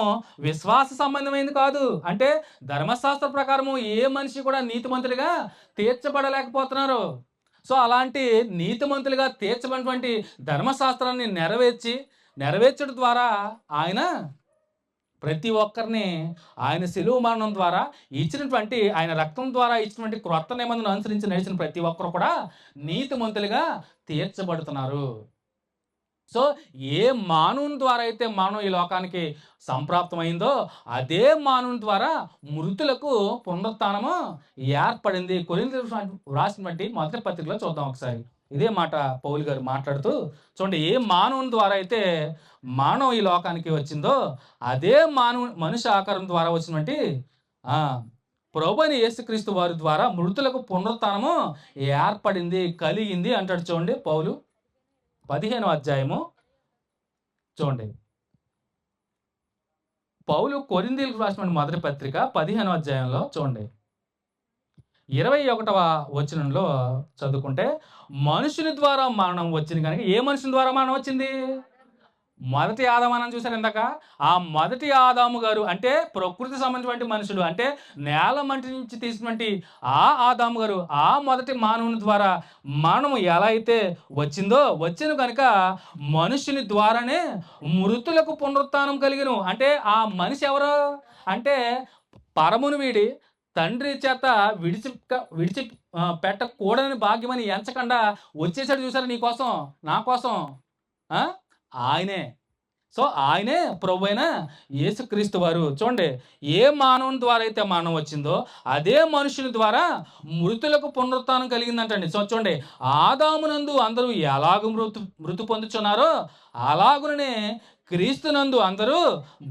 విశ్వాస సంబంధమైనది కాదు అంటే ధర్మశాస్త్ర ప్రకారము ఏ మనిషి కూడా నీతిమంతుడిగా తీర్చబడలేకపోతున్నారు. సో అలాంటి నీతిమంతులుగా తీర్చబడినటువంటి ధర్మశాస్త్రాన్ని నెరవేర్చడం ద్వారా ఆయన ప్రతి ఒక్కరిని ఆయన శిలువ మరణం ద్వారా ఇచ్చినటువంటి, ఆయన రక్తం ద్వారా ఇచ్చినటువంటి క్రొత్త నిబంధనను అనుసరించి నడిచిన ప్రతి ఒక్కరు కూడా నీతిమంతులుగా తీర్చబడుతున్నారు. సో ఏ మానవుని ద్వారా అయితే మానవం ఈ లోకానికి సంప్రాప్తమైందో అదే మానవుని ద్వారా మృతులకు పునరుత్థానము ఏర్పడింది. కొరింథీయులకు రాసినటువంటి మొదటి పత్రికలో చూద్దాం ఒకసారి. ఇదే మాట పౌలు గారు మాట్లాడుతూ చూడండి, ఏ మానవుని ద్వారా అయితే మానవం ఈ లోకానికి వచ్చిందో అదే మనుష్య ఆకారం ద్వారా వచ్చినటువంటి ప్రభు అయిన యేసుక్రీస్తు వారి ద్వారా మృతులకు పునరుత్థానము ఏర్పడింది, కలిగింది అంటాడు. చూడండి, పౌలు 15వ అధ్యాయము చూడండి, పౌలు కొరింథీయులకు రాసిన మొదటి పత్రిక 15వ అధ్యాయంలో చూడండి 21వ వచనంలో చదువుకుంటే, మనుషుని ద్వారా మరణం వచ్చింది కనుక, ఏ మనుషుని ద్వారా మరణం వచ్చింది? మొదటి ఆదాము అని చూశారు ఇందాక. ఆ మొదటి ఆదాము గారు అంటే ప్రకృతి సంబంధించిన మనుషులు, అంటే నేల మంటి నుంచి తీసినటువంటి ఆ ఆదాము గారు, ఆ మొదటి మానవుని ద్వారా మరణం ఎలా అయితే వచ్చిన కనుక మనుషుని ద్వారానే మృతులకు పునరుత్థానం కలిగిను. అంటే ఆ మనిషి ఎవరు అంటే పరమును వీడి తండ్రి చేత విడిచి పెట్టకూడని భాగ్యమని ఎంచకుండా వచ్చేసాడు. చూసారు, నీ కోసం నా కోసం ఆయనే. సో ఆయనే ప్రభు అయిన యేసుక్రీస్తు వారు. చూడండి, ఏ మానవుని ద్వారా అయితే మరణం వచ్చిందో అదే మనుషుని ద్వారా మృతులకు పునరుత్థానం కలిగిందంటండి. సో చూడండి, ఆదామునందు అందరూ ఎలాగ మృతి పొందుచున్నారో అలాగునే క్రీస్తునందు అందరూ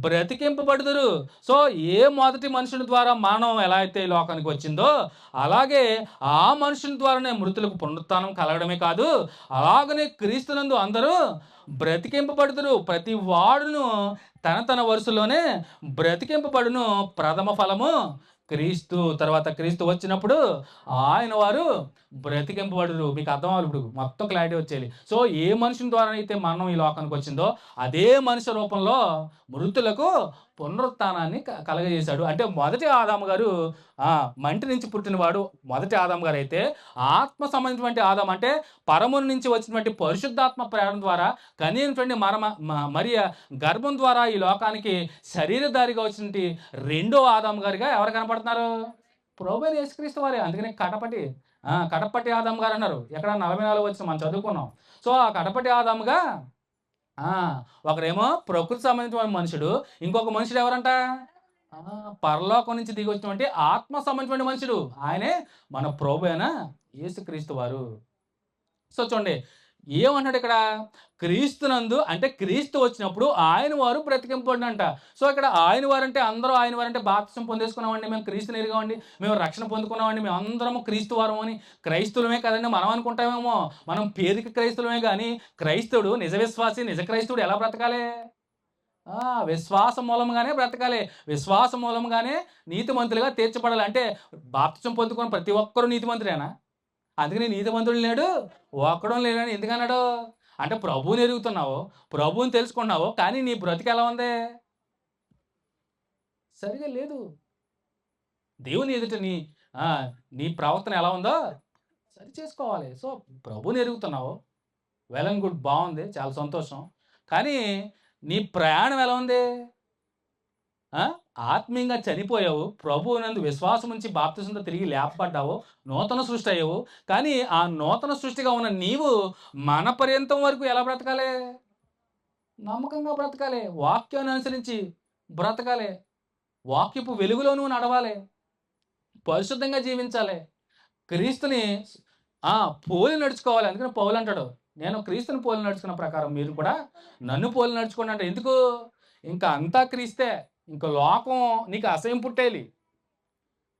బ్రతికింపబడుదురు. సో ఏ మొదటి మనుషుని ద్వారా మరణం ఎలా అయితే లోకానికి వచ్చిందో అలాగే ఆ మనుషుని ద్వారానే మృతులకు పునరుత్థానం కలగడమే కాదు, అలాగనే క్రీస్తునందు అందరూ బ్రతికింపబడుదురు. ప్రతి వాడును తన వరుసలోనే బ్రతికింపబడును. ప్రథమ ఫలము క్రీస్తు. తర్వాత క్రీస్తు వచ్చినప్పుడు ఆయన వారు బ్రతికింపబడురు. మీకు అర్థం అవ్వాలి, ఇప్పుడు మొత్తం క్లారిటీ వచ్చేది. సో ఏ మనుషుని ద్వారా అయితే మరణం ఈ లోకానికి వచ్చిందో అదే మనుష్య రూపంలో మృతులకు పునరుత్థానాన్ని కలగజేశాడు. అంటే మొదటి ఆదాము గారు మంటి నుంచి పుట్టినవాడు మొదటి ఆదాము గారు అయితే, ఆత్మ సంబంధించినటువంటి ఆదాము అంటే పరముని నుంచి వచ్చినటువంటి పరిశుద్ధాత్మ ప్రేరణ ద్వారా కనిగినటువంటి మరియ గర్భం ద్వారా ఈ లోకానికి శరీరధారిగా వచ్చినటువంటి రెండో ఆదాము గారిగా ఎవరు కనపడుతున్నారు? ప్రభువైన యేసుక్రీస్తు వారే. అందుకనే కడపటి కడపటి ఆదాము గారు అన్నారు. ఎక్కడ 44 వచ్చిన మనం చదువుకున్నాం. సో ఆ కడపటి ఆదాముగా ఆ! ఒకరేమో ప్రకృతి సంబంధించిన మనుషుడు. ఇంకొక మనుషుడు ఎవరంట? ఆ! పరలోకం నుంచి దిగొచ్చినటువంటి ఆత్మ సంబంధించిన మనుషుడు. ఆయనే మన ప్రభు అయిన యేసుక్రీస్తు వారు. సో చూడండి. ఏమంటున్నాడు ఇక్కడ? క్రీస్తునందు అంటే క్రీస్తు వచ్చినప్పుడు ఆయన వారు బ్రతికింపబడినంట. సో ఇక్కడ ఆయన వారంటే అందరూ ఆయన వారంటే బాప్తిసం పొందేసుకున్నామండి. మేము క్రీస్తుని ఎరిగామండి. మేము రక్షణ పొందుకున్నామండి. మేమందరము క్రీస్తు వారం అని క్రైస్తవులమే కదండీ మనం అనుకుంటామేమో. మనం పేరుకి క్రైస్తవులమే గాని క్రైస్తవుడు నిజ విశ్వాసి, నిజ క్రైస్తవుడు ఎలా బ్రతకాలి? విశ్వాసం మూలంగానే బ్రతకాలి. విశ్వాసం మూలంగానే నీతిమంతులుగా తీర్చబడాలి. అంటే బాప్తిసం పొందుకున్న ప్రతి ఒక్కరు నీతిమంతుడేనా? అందుకని నీతిమంతుడు లేడు, ఒక్కడు లేడని ఎందుకన్నాడు? అంటే ప్రభువుని ఎరుగుతున్నావు, ప్రభువుని తెలుసుకున్నావు, కానీ నీ బ్రతికి ఎలా ఉంది? సరిగా లేదు. దేవుని ఎదుట ఆ, నీ ప్రవర్తన ఎలా ఉందో సరి చేసుకోవాలి. సో ప్రభువుని ఎరుగుతున్నావు, వెల్ అండ్ గుడ్, బాగుంది, చాలా సంతోషం. కానీ నీ ప్రయాణం ఎలా ఉంది? ఆత్మీయంగా చనిపోయావు, ప్రభువునందు విశ్వాసం ఉంచి బాప్తిసంతో తిరిగి లేపబడ్డావు, నూతన సృష్టి అయ్యావు. కానీ ఆ నూతన సృష్టిగా ఉన్న నీవు మన పర్యంతం వరకు ఎలా బ్రతకాలి? నమ్మకంగా బ్రతకాలి, వాక్యాన్ని అనుసరించి బ్రతకాలి, వాక్యపు వెలుగులో నువ్వు నడవాలి, పరిశుద్ధంగా జీవించాలి, క్రీస్తుని పోలి నడుచుకోవాలి. అందుకని పౌలు అంటాడు, నేను క్రీస్తుని పోలి నడుచుకున్న ప్రకారం మీరు కూడా నన్ను పోలి నడుచుకోండి అంటే. ఎందుకు? ఇంకా అంతా క్రీస్తే, ఇంకా లోకం నీకు అసహ్యం పుట్టేలి.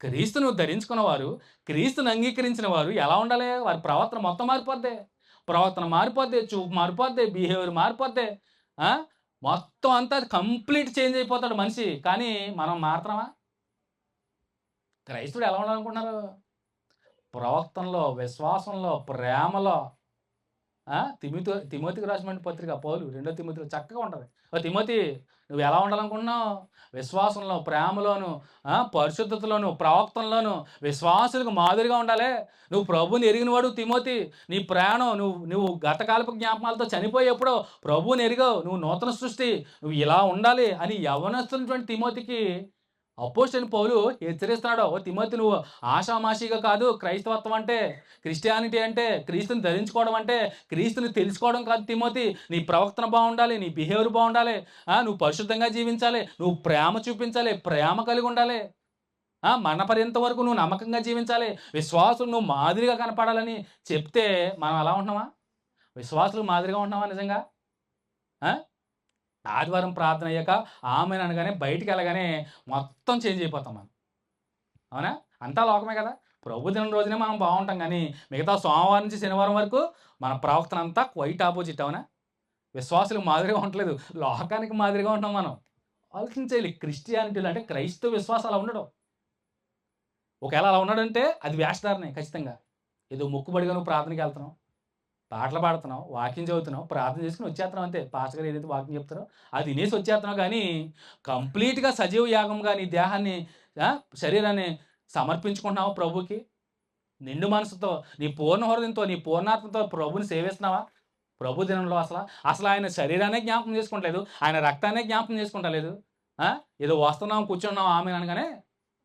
క్రీస్తు నువ్వు ధరించుకున్న వారు, క్రీస్తుని అంగీకరించిన వారు ఎలా ఉండాలి? వారి ప్రవర్తన మొత్తం మారిపోద్ది. ప్రవర్తన మారిపోద్ది, చూపు మారిపోద్ది, బిహేవియర్ మారిపోద్ది. మొత్తం అంతా కంప్లీట్ చేంజ్ అయిపోతాడు మనిషి. కానీ మనం మాత్రమా? క్రైస్తుడు ఎలా ఉండాలనుకుంటున్నారు? ప్రవర్తనలో, విశ్వాసంలో, ప్రేమలో. తిమోతికి రాసిన పత్రిక పౌలు 2 తిమోతిలో చక్కగా ఉంటుంది. తిమోతి, నువ్వు ఎలా ఉండాలనుకుంటున్నావు? విశ్వాసంలో, ప్రేమలోను, పరిశుద్ధతలోను, ప్రవర్తనలోను విశ్వాసులకు మాదిరిగా ఉండాలి. నువ్వు ప్రభువుని ఎరిగినవాడు తిమోతి. నీ ప్రయాణం నువ్వు గతకాలపు జ్ఞాపకాలతో చనిపోయేప్పుడో ప్రభువుని ఎరిగావు, నువ్వు నూతన సృష్టి, నువ్వు ఇలా ఉండాలి అని యవ్వనస్తున్నటువంటి తిమోతికి అపోస్తలుడైన పౌలు హెచ్చరిస్తున్నాడు. తిమోతి, నువ్వు ఆషామాషిగా కాదు క్రైస్తవత్వం అంటే, క్రిస్టియానిటీ అంటే, క్రీస్తుని ధరించుకోవడం అంటే క్రీస్తుని తెలుసుకోవడం కాదు తిమోతి. నీ ప్రవర్తన బాగుండాలి, నీ బిహేవియర్ బాగుండాలి, నువ్వు పరిశుద్ధంగా జీవించాలి, నువ్వు ప్రేమ చూపించాలి, ప్రేమ కలిగి ఉండాలి, మన పర్యంత వరకు నువ్వు నమ్మకంగా జీవించాలి, విశ్వాసులు నువ్వు మాదిరిగా కనపడాలని చెప్తే మనం ఎలా ఉంటున్నామా? విశ్వాసులు మాదిరిగా ఉంటున్నావా నిజంగా? ఆదివారం ప్రార్థన అయ్యాక ఆమెను అనగానే బయటికి వెళ్ళగానే మొత్తం చేంజ్ అయిపోతాం మనం. అవునా? అంతా లోకమే కదా. ప్రభు దినం రోజునే మనం బాగుంటాం, కానీ మిగతా సోమవారం నుంచి శనివారం వరకు మన ప్రవర్తన అంతా క్వైట్ ఆపోజిట్. అవునా? విశ్వాసులకు మాదిరిగా ఉండలేదు, లోకానికి మాదిరిగా ఉంటాం మనం. ఆలోచించాలి. క్రిస్టియానిటీలో అంటే క్రైస్తవ విశ్వాసం అలా ఉండడం. ఒకవేళ అలా ఉన్నాడంటే అది వేషధారణే ఖచ్చితంగా. ఏదో మొక్కుబడిగా నువ్వు ప్రార్థనకి వెళ్తున్నావు, పాటలు పాడుతున్నావు, వాక్యం చదువుతున్నావు, ప్రార్థన చేసుకుని వచ్చేస్తున్నావు అంతే. పాస్టర్ గారు ఏదైతే వాక్యం చెప్తారో అది వినేసి వచ్చేస్తున్నావు. కానీ కంప్లీట్గా సజీవ యాగంగా నీ దేహాన్ని, శరీరాన్ని సమర్పించుకుంటున్నావా ప్రభుకి? నిండు మనసుతో, నీ పూర్ణ హృదయంతో, నీ పూర్ణాత్మతో ప్రభుని సేవిస్తున్నావా? ప్రభు దినంలో అసలు ఆయన శరీరాన్ని జ్ఞాపకం చేసుకుంటలేదు, ఆయన రక్తాన్ని జ్ఞాపకం చేసుకుంటలేదు. ఏదో వస్తున్నాం, కూర్చున్నాం, ఆమె అనగానే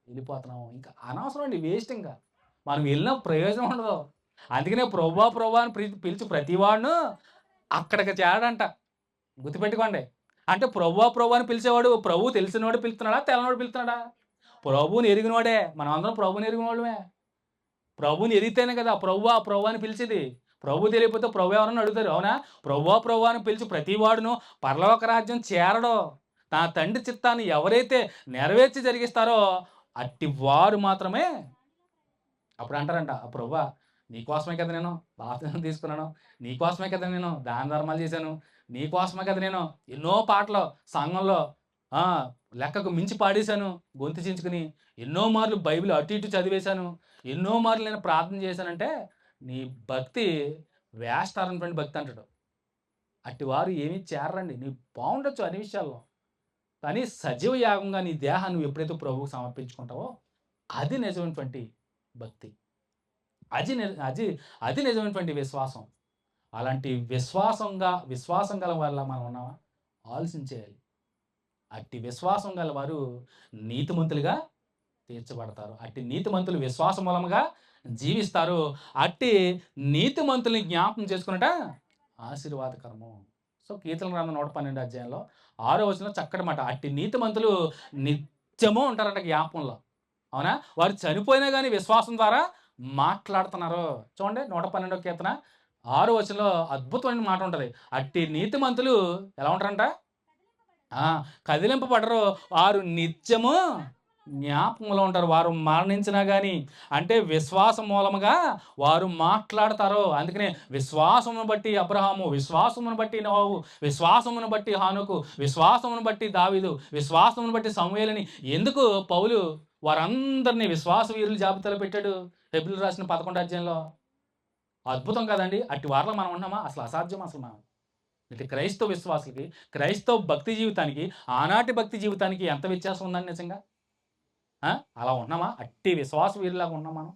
వెళ్ళిపోతున్నాము. ఇంకా అనవసరం అండి, వేస్ట్. ఇంకా మనం వెళ్ళిన ప్రయోజనం ఉండదు. అందుకనే ప్రభు అని పిలిచి ప్రతివాడును అక్కడికి చేరడంట. గుర్తుపెట్టుకోండి. అంటే ప్రభు అని పిలిచేవాడు ప్రభు తెలిసినవాడు పిలుస్తున్నాడా, తెల్లనోడు పిలుస్తున్నాడా? ప్రభువుని ఎరిగినవాడే. మనం అందరం ప్రభుని ఎరిగిన వాళ్ళమే. ప్రభుని ఎరిగితేనే కదా ప్రభు అని పిలిచేది. ప్రభు తెలియకపోతే ప్రభు ఎవరన్నా అడుగుతారు. అవునా? ప్రభు అని పిలిచి ప్రతివాడును పరలోక రాజ్యం చేరడో, తన తండ్రి చిత్తాన్ని ఎవరైతే నెరవేర్చి జరిగిస్తారో అట్టి వారు మాత్రమే అప్పుడు అంటారంట, ప్రభువా నీకోసమే కదా నేను బాప్తిసం తీసుకున్నాను, నీకోసమే కదా నేను దాన ధర్మాలు చేశాను, నీకోసమే కదా నేను ఎన్నో పాటలు సంఘంలో లెక్కకు మించి పాడేశాను, గొంతు చించుకుని ఎన్నో మార్లు బైబిల్ అటు ఇటు చదివేశాను, ఎన్నో మార్లు నేను ప్రార్థన చేశానంటే నీ భక్తి వేస్తారన్నటువంటి భక్తి అంటాడు. అట్టి వారు ఏమీ చేరరండి. నీ బాగుండొచ్చు అన్ని విషయాల్లో, కానీ సజీవ యాగంగా నీ దేహాన్ని నువ్వు ఎప్పుడైతే ప్రభువుకు సమర్పించుకుంటావో అది నిజమైనటువంటి భక్తి, అది నిజమైనటువంటి విశ్వాసం. అలాంటి విశ్వాసం గల వాళ్ళ మనం ఉన్నామా? ఆలోచించేయాలి. అట్టి విశ్వాసం గల వారు నీతిమంతులుగా తీర్చబడతారు. అట్టి నీతిమంతులు విశ్వాస మూలముగా జీవిస్తారు. అట్టి నీతిమంతుల్ని జ్ఞాపకం చేసుకున్నట ఆశీర్వాదకరము. సో కీర్తన గ్రంథం 112 అధ్యాయంలో 6వ వచనంలో చక్కటి మాట. అట్టి నీతిమంతులు నిత్యము ఉంటారంట జ్ఞాపకంలో. అవునా? వారు చనిపోయినా కానీ విశ్వాసం ద్వారా మాట్లాడుతున్నారు. చూడండి 112వ కీర్తన 6వ వచనంలో అద్భుతమైన మాట ఉంటుంది. అట్టి నీతిమంతులు ఎలా ఉంటారంట? కదిలింపబడరు, వారు నిత్యము జ్ఞాపకంలో ఉంటారు. వారు మరణించినా కానీ అంటే విశ్వాసం మూలముగా వారు మాట్లాడతారు. అందుకనే విశ్వాసమును బట్టి అబ్రహాము, విశ్వాసమును బట్టి నోహు, విశ్వాసమును బట్టి హానుకు, విశ్వాసమును బట్టి దావీదు, విశ్వాసమును బట్టి సమూయేలుని ఎందుకు పౌలు వారందరినీ విశ్వాస వీరుల జాబితాలో పెట్టాడు హెబ్రీయులకు రాసిన 11వ అధ్యాయంలో. అద్భుతం కదండి. అట్టి వారిలో మనం ఉన్నామా? అసలు అసాధ్యం. అసలు మనం ఇటు క్రైస్తవ విశ్వాసులకి, క్రైస్తవ భక్తి జీవితానికి, ఆనాటి భక్తి జీవితానికి ఎంత వ్యత్యాసం ఉందండి నిజంగా? అలా ఉన్నామా? అట్టి విశ్వాస వీరులాగా ఉన్నాం మనం.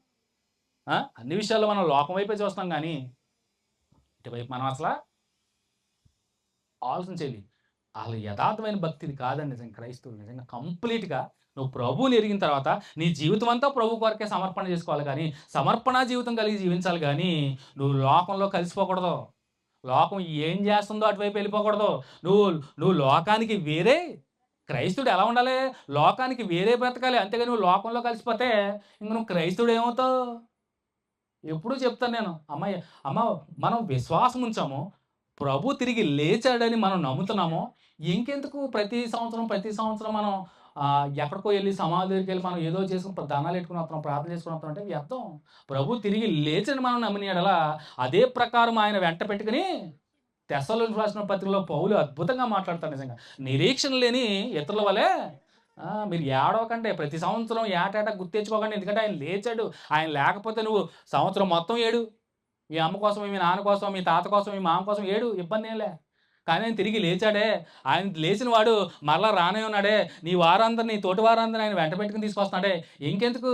అన్ని విషయాల్లో మనం లోకం వైపే చూస్తాం కానీ ఇటువైపు మనం అసలు ఆలోచించేది అసలు యథార్థమైన భక్తి ఇది కాదండి నిజంగా. క్రైస్తవులు నిజంగా కంప్లీట్గా నువ్వు ప్రభువుని ఎరిగిన తర్వాత నీ జీవితం అంతా ప్రభు కొరకే సమర్పణ చేసుకోవాలి కానీ, సమర్పణ జీవితం కలిగి జీవించాలి కానీ నువ్వు లోకంలో కలిసిపోకూడదు. లోకం ఏం చేస్తుందో అటువైపు వెళ్ళిపోకూడదు. నువ్వు నువ్వు లోకానికి వేరే. క్రైస్తుడు ఎలా ఉండాలి? లోకానికి వేరే బ్రతకాలి. అంతేగాని నువ్వు లోకంలో కలిసిపోతే ఇంక నువ్వు క్రైస్తుడు ఏమవుతావు? ఎప్పుడూ చెప్తాను నేను, అమ్మ మనం విశ్వాసం ఉంచాము, ప్రభు తిరిగి లేచాడని మనం నమ్ముతున్నాము. ఇంకెందుకు ప్రతి సంవత్సరం మనం ఎక్కడికో వెళ్ళి సమాధి దగ్గరికి వెళ్ళి మనం ఏదో చేసుకుని దండాలు పెట్టుకుని వస్తున్నాం, ప్రార్థన చేసుకుని వస్తున్నాం అంటే వ్యర్థం. ప్రభు తిరిగి లేచని మనం నమ్మినాడలా అదే ప్రకారం ఆయన వెంట పెట్టుకుని తెస్సలోనికీయులకు రాసిన పత్రికలో పౌలు అద్భుతంగా మాట్లాడతాడు. నిజంగా నిరీక్షణ లేని ఇతరుల వలె మీరు ఏడవకండి. ప్రతి సంవత్సరం ఏటేటా గుర్తెచ్చుకోకండి. ఎందుకంటే ఆయన లేచాడు. ఆయన లేకపోతే నువ్వు సంవత్సరం మొత్తం ఏడు. మీ అమ్మ కోసం, మీ నాన్న కోసం, మీ తాత కోసం, మీ మామ కోసం ఏడు, ఇబ్బంది ఏం లే. కానీ ఆయన తిరిగి లేచాడే. ఆయన లేచిన వాడు మరలా రానే ఉన్నాడే. నీ వారందరినీ, తోటి వారందరినీ ఆయన వెంట పెట్టుకుని తీసుకొస్తున్నాడే. ఇంకెందుకు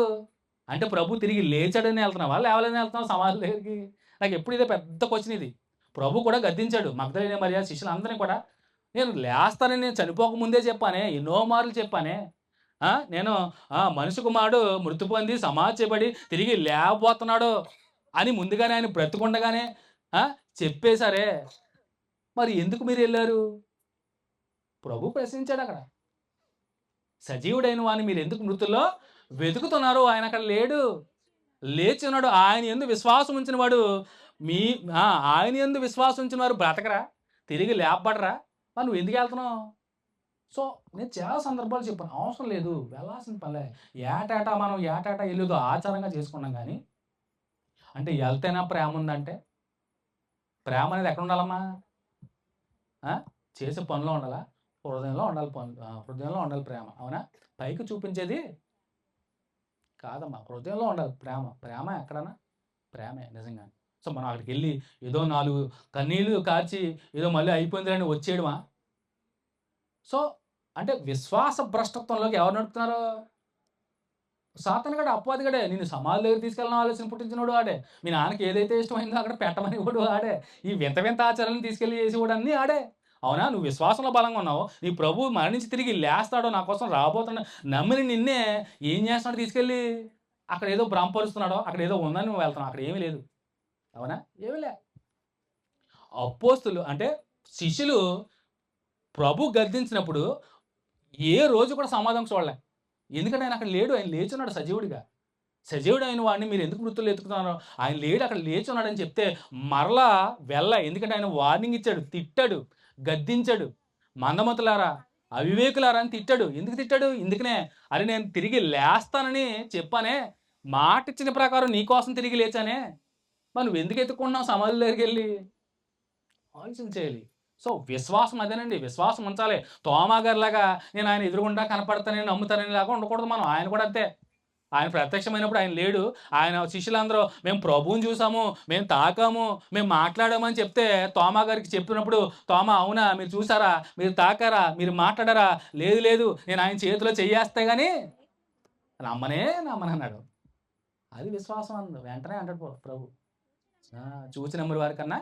అంటే ప్రభు తిరిగి లేచాడని వెళ్తున్నావా, లేవలేని వెళ్తున్నావు సమాధి దగ్గరికి? నాకు ఎప్పుడు ఇదే పెద్ద క్వశ్చన్ ఇది. ప్రభు కూడా గద్దించాడు మగ్దలేనే మరియ శిష్యులందరినీ కూడా. నేను లేస్తానని నేను చనిపోకముందే చెప్పానే, ఎన్నో మార్లు చెప్పానే. నేను మనిషి కుమారుడు మృతి పొంది సమాధి చేయబడి తిరిగి లేకపోతున్నాడు అని ముందుగానే ఆయన బ్రతుకుండగానే చెప్పేశారే. మరి ఎందుకు మీరు వెళ్ళారు? ప్రభు ప్రశ్నించాడు అక్కడ. సజీవుడైన వాడిని మీరు ఎందుకు మృతుల్లో వెతుకుతున్నారు? ఆయన అక్కడ లేడు, లేచి ఉన్నాడు. ఆయన యందు విశ్వాసం ఉంచిన వాడు ఆయన యందు విశ్వాసం ఉంచిన వారు బ్రతకరా, తిరిగి లేపబడరా? మరి నువ్వు ఎందుకు వెళ్తున్నావు? సో నేను చాలా సందర్భాలు చెప్పాను, అవసరం లేదు, వెళ్ళాల్సిన పనిలే. ఏటేటా వెళ్ళేదో ఆచారంగా చేసుకున్నాం కానీ అంటే వెళ్తేనా ప్రేమ ఉందంటే? ప్రేమ అనేది ఎక్కడ ఉండాలమ్మా? చేసే పనిలో ఉండాలా? హృదయంలో ఉండాలి. హృదయంలో ఉండాలి ప్రేమ. అవునా? పైకి చూపించేది కాదమ్మా, హృదయంలో ఉండాలి ప్రేమ. ప్రేమ ఎక్కడన్నా ప్రేమే నిజంగా. సో మనం అక్కడికి వెళ్ళి ఏదో 4 కన్నీళ్ళు కార్చి ఏదో మళ్ళీ అయిపోయిందని వచ్చేయడమా? సో అంటే విశ్వాస భ్రష్టత్వంలోకి ఎవరు నడుపుతున్నారు? సాతాను గడే, అపవాది గడే. నిన్ను సమాధి దగ్గర తీసుకెళ్ళిన ఆలోచన పుట్టించినోడు ఆడే. మీ నాన్నకి ఏదైతే ఇష్టమైందో అక్కడ పెట్టమని కూడా ఆడే. ఈ వింత వింత ఆచారాలను తీసుకెళ్ళి చేసేవాడు అన్నీ ఆడే. అవునా? నువ్వు విశ్వాసంలో బలంగా ఉన్నావు. నీ ప్రభు మరణించి తిరిగి లేస్తాడో, నా కోసం రాబోతున్నా నమ్మిని నిన్నే ఏం చేస్తున్నాడు తీసుకెళ్ళి? అక్కడ ఏదో భ్రమపరుస్తున్నాడో, అక్కడ ఏదో ఉందని నువ్వు వెళ్తున్నావు. అక్కడ ఏమీ లేదు. అవునా? ఏమీ లే. అపోస్తులు అంటే శిష్యులు ప్రభు గద్దించినప్పుడు ఏ రోజు కూడా సమాధానం చూడలే. ఎందుకంటే ఆయన అక్కడ లేడు, ఆయన లేచున్నాడు సజీవుడిగా. సజీవుడు అయిన వాడిని మీరు ఎందుకు మృతులు ఎత్తుకుతున్నారు? ఆయన లేడు, అక్కడ లేచున్నాడని చెప్తే మరలా ఎందుకంటే ఆయన వార్నింగ్ ఇచ్చాడు, తిట్టాడు, గద్దించాడు. మందమతులారా, అవివేకులారా అని తిట్టాడు. ఎందుకు తిట్టాడు? ఎందుకనే అరే నేను తిరిగి లేస్తానని చెప్పానే, మాట ఇచ్చిన ప్రకారం నీకోసం తిరిగి లేచానే. మరి నువ్వు ఎందుకు ఎత్తుకున్నావు సమాధుల దగ్గరికి వెళ్ళి? ఆలోచన చేయాలి. సో విశ్వాసం అదేనండి, విశ్వాసం ఉంచాలి. తోమా గారిలాగా నేను ఆయన ఎదురుగుండా కనపడతానని నమ్ముతానని లాగా ఉండకూడదు మనం. ఆయన కూడా అంతే. ఆయన ప్రత్యక్షమైనప్పుడు ఆయన లేడు. ఆయన శిష్యులందరూ మేము ప్రభువుని చూసాము, మేము తాకాము, మేము మాట్లాడామని చెప్తే తోమా గారికి చెప్పినప్పుడు తోమా అవునా, మీరు చూసారా, మీరు తాకారా, మీరు మాట్లాడారా? లేదు లేదు, నేను ఆయన చేతిలో చెయ్యేస్తే కానీ నమ్మనన్నాడు. అది విశ్వాసం అందు. వెంటనే అంటాడు ప్రభు, చూసి నమ్మరు వారి కన్నా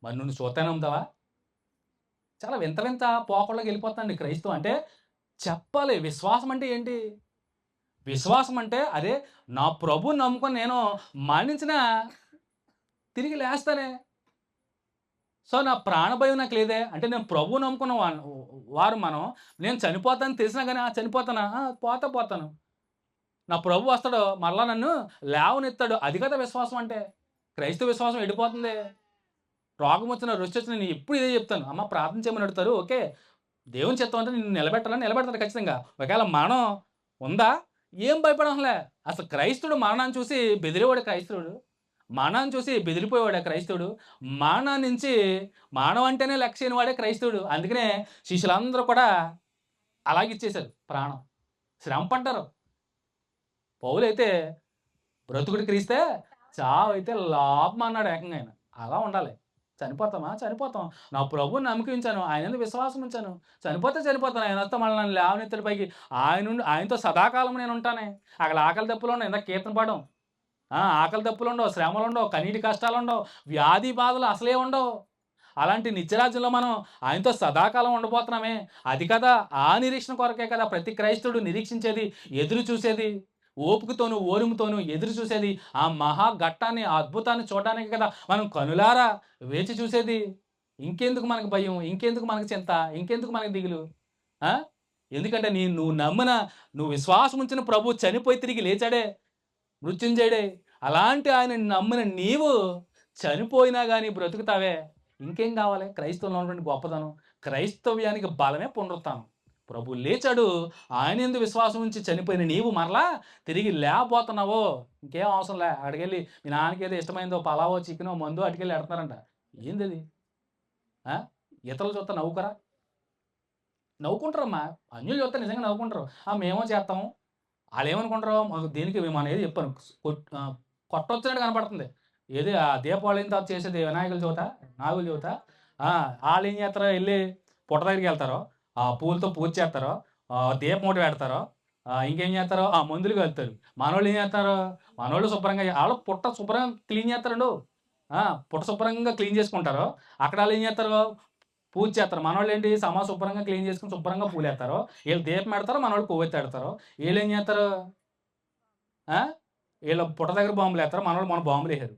మరి నువ్వు చూస్తానే ఉంటావా? చాలా వింత వింత పోకళ్ళకి వెళ్ళిపోతాండి క్రైస్తవం. అంటే చెప్పాలి. విశ్వాసం అంటే ఏంటి? విశ్వాసం అంటే అరే నా ప్రభువుని నమ్ముకొని నేను మరణించినా తిరిగి లేస్తానే. సో, నా ప్రాణ భయం నాకు లేదే. అంటే నేను ప్రభువుని నమ్ముకున్న వారు మనం. నేను చనిపోతానని తెలిసినా గాని చనిపోతానా? పోతాను. నా ప్రభువు వస్తాడు. మరలా నన్ను లేవనెత్తాడు. అది కదా విశ్వాసం అంటే. క్రైస్తవ విశ్వాసం ఎడిపోతుంది. రోగం వచ్చిన, రొచ్చొచ్చినా నేను ఎప్పుడు ఇదే చెప్తాను. అమ్మ ప్రార్థన చేయమని అడుగుతారు. ఓకే. దేవుని చిత్తం అంటే నిన్ను నిలబెడతాడు ఖచ్చితంగా. ఒకవేళ మరణం ఉందా? ఏం భయపడడంలే. అసలు క్రైస్తవుడు మరణాన్ని చూసి బెదిరేవాడు క్రైస్తవుడు. మరణాన్ని చూసి బెదిరిపోయేవాడే క్రైస్తవుడు. మరణం నుంచి మరణం అంటేనే లెక్క చేయని వాడే క్రైస్తవుడు. అందుకనే శిష్యులందరూ కూడా అలాగిచ్చేశారు ప్రాణం. శ్రమ పడ్డారు. పౌలైతే బ్రతుకుడు క్రీస్తే చావైతే లాభం అన్నాడు ఏకంగా ఆయన. అలా ఉండాలి. చనిపోతామా? చనిపోతాం. నా ప్రభువుని నమ్మకించాను. ఆయన యందు విశ్వాసం ఉంచాను. చనిపోతాను. ఆయన వస్తే మళ్ళీ నన్ను లేవనెత్తాడు పైకి. ఆయనతో సదాకాలం నేను ఉంటానే. అక్కడ ఆకలి దప్పులు ఉండవు. ఇందాక కీర్తన పాడం. ఆకలి దప్పులు ఉండవు, శ్రమలు ఉండవు, కన్నీటి కష్టాలు ఉండవు, వ్యాధి బాధలు అసలే ఉండవు. అలాంటి నిత్యరాజ్యంలో మనం ఆయనతో సదాకాలం ఉండబోతున్నామే. అది కదా, ఆ నిరీక్షణ కొరకే కదా ప్రతి క్రైస్తవుడు నిరీక్షించేది, ఎదురు చూసేది. ఓపికతోను, ఓర్ముతోను ఎదురు చూసేది. ఆ మహా ఘట్టాన్ని, ఆ అద్భుతాన్ని చూడడానికి కదా మనం కనులారా వేచి చూసేది. ఇంకెందుకు మనకు భయం? ఇంకెందుకు మనకు చింత? ఇంకెందుకు మనకు దిగులు? ఎందుకంటే నువ్వు విశ్వాసం ఉంచిన ప్రభు చనిపోయి తిరిగి లేచాడే, మృత్యుంజయుడే. అలాంటి ఆయన నమ్మిన నీవు చనిపోయినా కానీ బ్రతుకుతావే. ఇంకేం కావాలి? క్రైస్తవంలో ఉన్నటువంటి గొప్పదనం, క్రైస్తవ్యానికి బలమే పునరుత్థానం. ప్రభు లేచాడు. ఆయన యందు విశ్వాసం ఉంచి చనిపోయిన నీవు మరలా తిరిగి లేకపోతున్నావో ఇంకేం అవసరం లే. అక్కడికెళ్ళి మీ నాన్నకి ఏదో ఇష్టమైందో పలావో, చికెనో, మందో అటుకెళ్ళి ఎడతారంట. ఏంది అది? ఇతరులు చూస్తే నవ్వుకరా? నవ్వుకుంటారమ్మా. అన్యులు చూస్తే నిజంగా నవ్వుకుంటారు. మేమో చేస్తాము. వాళ్ళు ఏమనుకుంటారు? మాకు దేనికి మనం ఏది చెప్పాను, కొట్టొచ్చినట్టు కనపడుతుంది. ఏది ఆ దీపావళి అయిన తర్వాత చేసేది వినాయకుల చవిత, నాగుల చవిత. వాళ్ళు ఏం చేస్తారో వెళ్ళి పుట్ట దగ్గరికి వెళ్తారో, పూలతో పూజ చేస్తారో, దీపం ఒకటి పెడతారో, ఇంకేం చేస్తారో మందులు వెళ్తారు. మనోళ్ళు ఏం చేస్తారు? మనోళ్ళు శుభ్రంగా వాళ్ళు పుట్ట శుభ్రంగా క్లీన్ చేస్తారండు. పుట్ట శుభ్రంగా క్లీన్ చేసుకుంటారు. అక్కడ వాళ్ళు ఏం చేస్తారు? పూజ చేస్తారు. మనోళ్ళు ఏంటి? శుభ్రంగా క్లీన్ చేసుకుని శుభ్రంగా పూలేస్తారు. వీళ్ళు దీపం పెడతారు, మనోళ్ళు కొవ్వెత్తి పెడతారు. వీళ్ళు ఏం చేస్తారు? వీళ్ళు పుట్ట దగ్గర బాంబులు వేస్తారు, మనోళ్ళు మన బాంబులు వేసారు.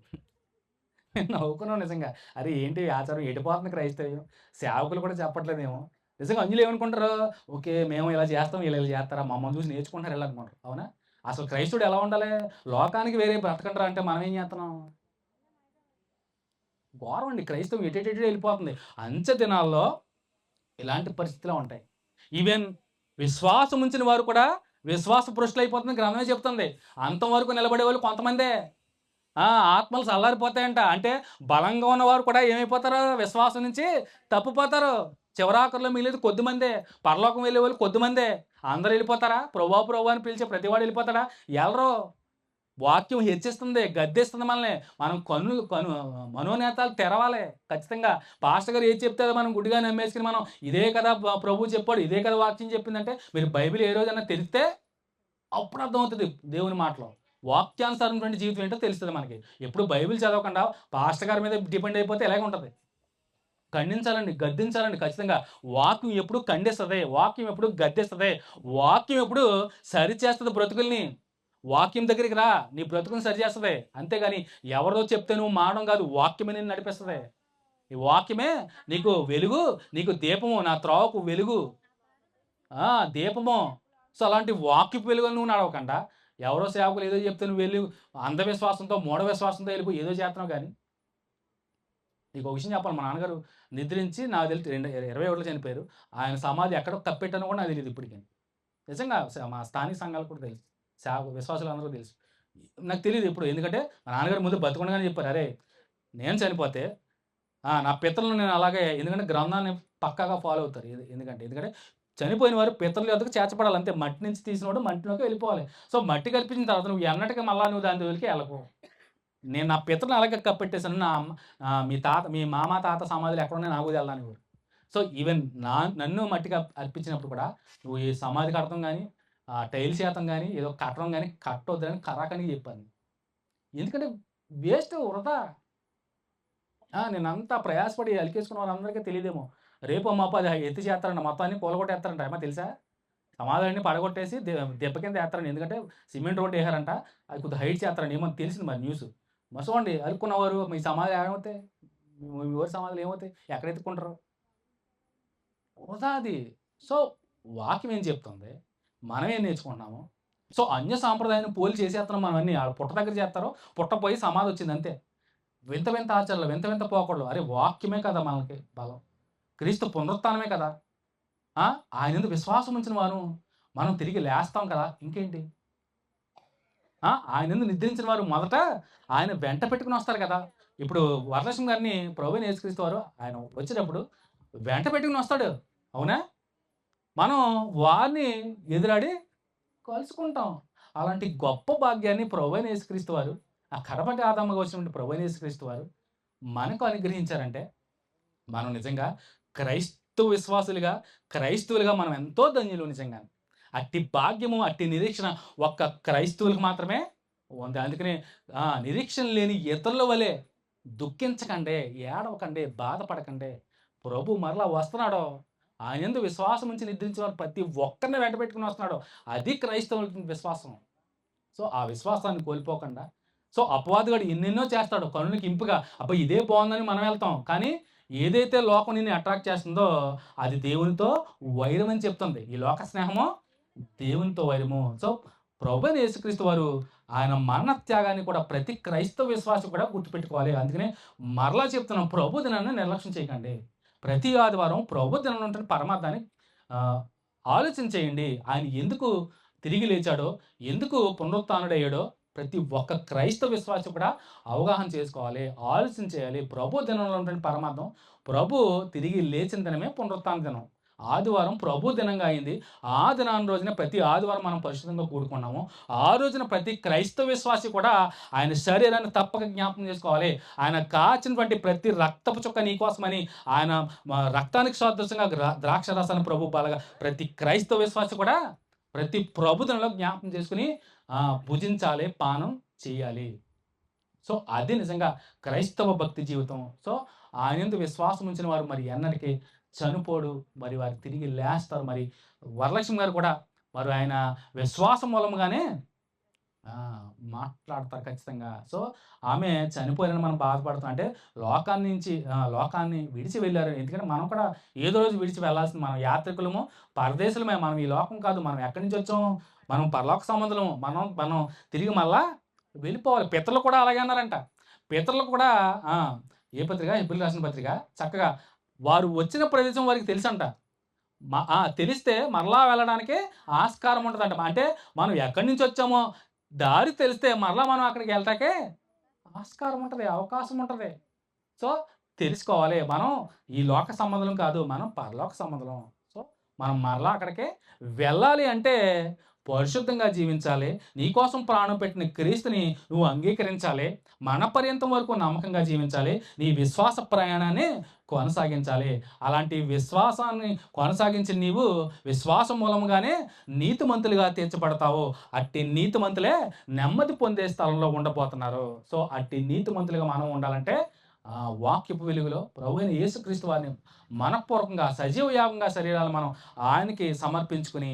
నవ్వుకున్నాం నిజంగా. అరే ఏంటి ఆచారం ఎడిపోతుంది క్రైస్తవ్యం? సేవకులు కూడా చెప్పట్లేదేమో. నిజంగా అంజులు ఏమనుకుంటారు? ఓకే, మేము ఇలా చేస్తాం, వీళ్ళు ఇలా చేస్తారా, మమ్మల్ని చూసి నేర్చుకుంటారు ఇలా అనుకుంటారు. అవునా? అసలు క్రైస్తవుడు ఎలా ఉండాలి? లోకానికి వేరే బ్రతకంటారా అంటే మనం ఏం చేస్తున్నాం? ఘోరం అండి. క్రైస్తవం ఎటు వెళ్ళిపోతుంది. అంచె దినాల్లో ఇలాంటి పరిస్థితులు ఉంటాయి. ఈవెన్ విశ్వాసం ఉంచిన వారు కూడా విశ్వాస పురుషులు అయిపోతుంది గ్రంథమే చెప్తుంది. అంతవరకు నిలబడే వాళ్ళు కొంతమందే. ఆత్మలు చల్లారిపోతాయంట. అంటే బలంగా ఉన్నవారు కూడా ఏమైపోతారు? విశ్వాసం నుంచి తప్పిపోతారు. చివరాఖరులో మిగిలేదు కొద్దిమందే. పరలోకం వెళ్ళే వాళ్ళు కొద్దిమందే. అందరూ వెళ్ళిపోతారా? ప్రభు అని పిలిచే ప్రతివాడు వెళ్ళిపోతాడా? ఎల్లరో. వాక్యం హెచ్చిస్తుంది, గద్దిస్తుంది మనల్ని. మనం మనోనేతాలు తెరవాలి ఖచ్చితంగా. పాస్టర్ గారు ఏది చెప్తే మనం గుడ్డిగా నమ్మేసుకుని మనం ఇదే కదా ప్రభు చెప్పాడు, ఇదే కదా వాక్యం చెప్పిందంటే మీరు బైబిల్ ఏ రోజైనా తెలిస్తే అప్పుడు అర్థమవుతుంది దేవుని మాటలో. వాక్యానుసారమైన జీవితం ఏంటో తెలుస్తుంది మనకి. ఎప్పుడు బైబిల్ చదవకుండా పాస్టర్ గారి మీద డిపెండ్ అయిపోతే ఎలాగ ఉంటుంది? ఖండించాలండి, గద్దించాలండి ఖచ్చితంగా. వాక్యం ఎప్పుడు ఖండిస్తుంది, వాక్యం ఎప్పుడు గద్దిస్తుంది, వాక్యం ఎప్పుడు సరిచేస్తుంది బ్రతుకుల్ని. వాక్యం దగ్గరికి రా, నీ బ్రతుకుని సరిచేస్తుంది. అంతేగాని ఎవరిదో చెప్తే నువ్వు మానడం కాదు, వాక్యమే నేను నడిపిస్తుంది. ఈ వాక్యమే నీకు వెలుగు, నీకు దీపము, నా త్రోవకు వెలుగు, దీపము. సో అలాంటి వాక్యపు వెలుగు నువ్వు నడవకుండా ఎవరో సేవకులు ఏదో చెప్తే నువ్వు వెళ్ళి అంధవిశ్వాసంతో, మూఢ విశ్వాసంతో వెళ్ళిపోయి ఏదో చేస్తున్నావు. కానీ నీకు ఒక విషయం చెప్పాలి. మా నాన్నగారు నిద్రించి నాకు తెలిసి 2021లో చనిపోయారు. ఆయన సమాధి ఎక్కడో కప్పెట్టానో కూడా నాకు తెలియదు ఇప్పటికీ. నిజంగా మా స్థానిక సంఘాలు కూడా తెలుసు, విశ్వాసులు అందరూ తెలుసు. నాకు తెలియదు ఇప్పుడు. ఎందుకంటే మా నాన్నగారు ముందు బతుకుండగానే చెప్పారు, అరే నేను చనిపోతే నా పితరులను నేను అలాగే, ఎందుకంటే గ్రంథాన్ని పక్కాగా ఫాలో అవుతారు. ఎందుకంటే చనిపోయిన వారు పితరుల యొద్దకు చేర్చబడాలి. అంతే. మట్టి నుంచి తీసినవాడు మంటిలోకి వెళ్ళిపోవాలి. సో మట్టి కల్పించిన తర్వాత నువ్వు ఎన్నటికీ మళ్ళీ నువ్వు దాని దగ్గరికి వెళ్ళకు. నేను నా పితరులను అలాగే కప్పెట్టేశాను. మీ మామ తాత సమాధులు ఎక్కడ ఉన్నాయి నాకు వెళ్ళాను ఊరు. సో ఈవెన్ నన్ను మట్టిగా అర్పించినప్పుడు కూడా నువ్వు ఈ సమాధి కడతాం కానీ, టైల్ శాతం కానీ, ఏదో కట్టడం కానీ కట్టొద్దని కరాకని చెప్పాను. ఎందుకంటే వేస్ట్, వృధా. నేనంతా ప్రయాసపడి అలికేసుకున్న వాళ్ళందరికీ తెలియదేమో. రేపు మాపు అది ఎత్తి చేస్తారంట, మొత్తాన్ని కూలగొట్టేస్తారంట. ఏమో తెలుసా? సమాధులన్నీ పడగొట్టేసి దెబ్బ కింద వేస్తారండి. ఎందుకంటే సిమెంట్ రోడ్ వేసారంట. అది కొద్దిగా హైట్ చేస్తారండి. ఏమో తెలిసింది మరి న్యూస్. మర్చిపోండి అరుక్కున్నవారు మీ సమాధులు ఏమవుతాయి? మీ ఊరి సమాధులు ఏమవుతాయి? ఎక్కడ ఎత్తుకుంటారు? వృధా అది. సో, వాక్యం ఏం చెప్తుంది? మనం ఏం నేర్చుకుంటున్నాము? సో, అన్య సాంప్రదాయాన్ని పోలి చేసేస్తున్నాం మనం అన్నీ. ఆడ పుట్ట దగ్గర చేస్తారు. పుట్ట పోయి సమాధి వచ్చింది అంతే. వింత వింత ఆచారాలు, వింత వింత పోకడలు. అరే వాక్యమే కదా మనకి బలం. క్రీస్తు పునరుత్థానమే కదా! ఆయన యందు విశ్వాసం ఉంచిన వారు మనం తిరిగి లేస్తాం కదా! ఇంకేంటి? ఆయన యందు నిద్రించిన వారు మొదట ఆయన వెంట పెట్టుకొని వస్తారు కదా! ఇప్పుడు వరలక్ష్మి గారిని ప్రభువైన యేసుక్రీస్తు వారు ఆయన వచ్చేటప్పుడు వెంట పెట్టుకొని వస్తాడు. అవునా? మనం వారిని ఎదురాడి కలుసుకుంటాం. అలాంటి గొప్ప భాగ్యాన్ని ప్రభువైన యేసుక్రీస్తు వారు, ఆ కడపటి ఆదాముగా వచ్చినటువంటి ప్రభువైన యేసుక్రీస్తు వారు మనకు అనుగ్రహించారంటే, మనం నిజంగా క్రైస్తవ విశ్వాసులుగా, క్రైస్తవులుగా మనం ఎంతో ధన్యులు నిజంగానే. అట్టి భాగ్యము, అట్టి నిరీక్షణ ఒక్క క్రైస్తవులకు మాత్రమే ఉంది. అందుకనే నిరీక్షణ లేని ఇతరుల వలె దుఃఖించకండి, ఏడవకండి, బాధపడకండి. ప్రభు మరలా వస్తున్నాడు. ఆయన యందు విశ్వాసం ఉంచి నిద్రించేవారు ప్రతి ఒక్కరిని వెంట పెట్టుకొని వస్తున్నాడు. అది క్రైస్తవుల విశ్వాసం. సో, ఆ విశ్వాసాన్ని కోల్పోకుండా, సో, అపవాదిగాడు ఎన్నెన్నో చేస్తాడు కనులకి ఇంపుగా. అబ్బా! ఇదే బాగుందని మనం వెళ్తాం. కానీ ఏదైతే లోకం నిన్ను అట్రాక్ట్ చేస్తుందో అది దేవునితో వైరం అని చెప్తుంది. ఈ లోక స్నేహము దేవునితో వైరము. సో, ప్రభువైన యేసుక్రీస్తు వారు ఆయన మరణ త్యాగాన్ని కూడా ప్రతి క్రైస్తవ విశ్వాసి కూడా గుర్తుపెట్టుకోవాలి. అందుకనే మరలా చెప్తున్నాం, ప్రభు దినాన్ని నిర్లక్ష్యం చేయకండి. ప్రతి ఆదివారం ప్రభు దినంలో ఉంటున్న పరమార్థాన్ని ఆలోచన చేయండి. ఆయన ఎందుకు తిరిగి లేచాడో, ఎందుకు పునరుత్థానుడయ్యాడో ప్రతి ఒక్క క్రైస్తవ విశ్వాసి కూడా అవగాహన చేసుకోవాలి, ఆలోచన చేయాలి. ప్రభు దినంలో ఉన్నటువంటి పరమార్థం, ప్రభు తిరిగి లేచిన దినమే పునరుత్థాన దినం. ఆదివారం ప్రభు దినంగా అయింది. ఆ దినాన్ని రోజున ప్రతి ఆదివారం మనం పరిశుద్ధంగా కూడుకున్నాము. ఆ రోజున ప్రతి క్రైస్తవ విశ్వాసి కూడా ఆయన శరీరాన్ని తప్పక జ్ఞాపకం చేసుకోవాలి. ఆయన కాచినటువంటి ప్రతి రక్తపు చుక్క నీకోసమని ఆయన రక్తానికి సాదృశ్యంగా ద్రాక్ష రసాన్ని ప్రభు బలగా ప్రతి క్రైస్తవ విశ్వాసి కూడా ప్రతి ప్రభు దినంలో జ్ఞాపకం చేసుకుని భుజించాలి, పానం చేయాలి. సో, అది నిజంగా క్రైస్తవ భక్తి జీవితం. సో, ఆయన యందు విశ్వాసం ఉంచిన వారు మరి ఎన్నటికీ చనిపోడు, మరి వారు తిరిగి లేస్తారు. మరి వరలక్ష్మి గారు కూడా మరి ఆయన విశ్వాసం మూలంగానే మాట్లాడతారు ఖచ్చితంగా. సో, ఆమె చనిపోయారని మనం బాధపడుతున్నాం. అంటే లోకాన్ని విడిచి వెళ్ళారు. ఎందుకంటే మనం కూడా ఏదో రోజు విడిచి వెళ్ళాల్సింది. మనం యాత్రికులము, పరదేశులమే. మనం ఈ లోకం కాదు. మనం ఎక్కడి నుంచి వచ్చాము? మనం పరలోక సంబంధులము. మనం తిరిగి మళ్ళా వెళ్ళిపోవాలి. పితరులు కూడా అలాగే అన్నారంట. పితరులు కూడా ఏ పత్రిక? హెబ్రీయులకు రాసిన పత్రిక. చక్కగా వారు వచ్చిన ప్రదేశం వారికి తెలుసంట. తెలిస్తే మరలా వెళ్ళడానికి ఆస్కారం ఉంటదంట. అంటే మనం ఎక్కడి నుంచి వచ్చామో దారి తెలిస్తే మరలా మనం అక్కడికి వెళ్ళటాకే ఆస్కారం ఉంటది, అవకాశం ఉంటది. సో, తెలుసుకోవాలి. మనం ఈ లోక సంబంధులం కాదు, మనం పరలోక సంబంధులం. సో, మనం మరలా అక్కడికే వెళ్ళాలి అంటే పరిశుద్ధంగా జీవించాలి. నీకోసం ప్రాణం పెట్టిన క్రీస్తుని నువ్వు అంగీకరించాలి. మన పర్యంతం వరకు నమ్మకంగా జీవించాలి. నీ విశ్వాస ప్రయాణాన్ని కొనసాగించాలి. అలాంటి విశ్వాసాన్ని కొనసాగించిన నీవు విశ్వాసం మూలంగానే నీతిమంతులుగా తీర్చబడతావు. అట్టి నీతిమంతులే నెమ్మది పొందే స్థలంలో ఉండబోతున్నారు. సో, అట్టి నీతిమంతులుగా మనం ఉండాలంటే వాక్యపు వెలుగులో ప్రభువైన యేసుక్రీస్తు వారిని మనఃపూర్వకంగా సజీవ యాగంగా శరీరాలు మనం ఆయనకి సమర్పించుకుని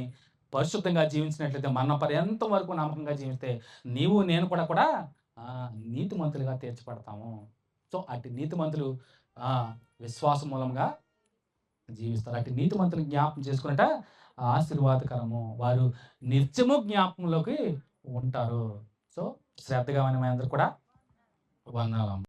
పరిశుద్ధంగా జీవించినట్లయితే మన పర్యంతం వరకు నమ్మకంగా జీవిస్తే నీవు నేను కూడా నీతిమంతులుగా తీర్చబడతాము. సో, అట్టి నీతిమంతులు విశ్వాసం మూలంగా జీవిస్తారు. అట్టి నీతిమంతులు జ్ఞాపకం చేసుకున్నట ఆశీర్వాదకరము. వారు నిత్యము జ్ఞాపకంలోకి ఉంటారు. సో, శ్రద్ధగా వినే అందరూ కూడా వందనాలు.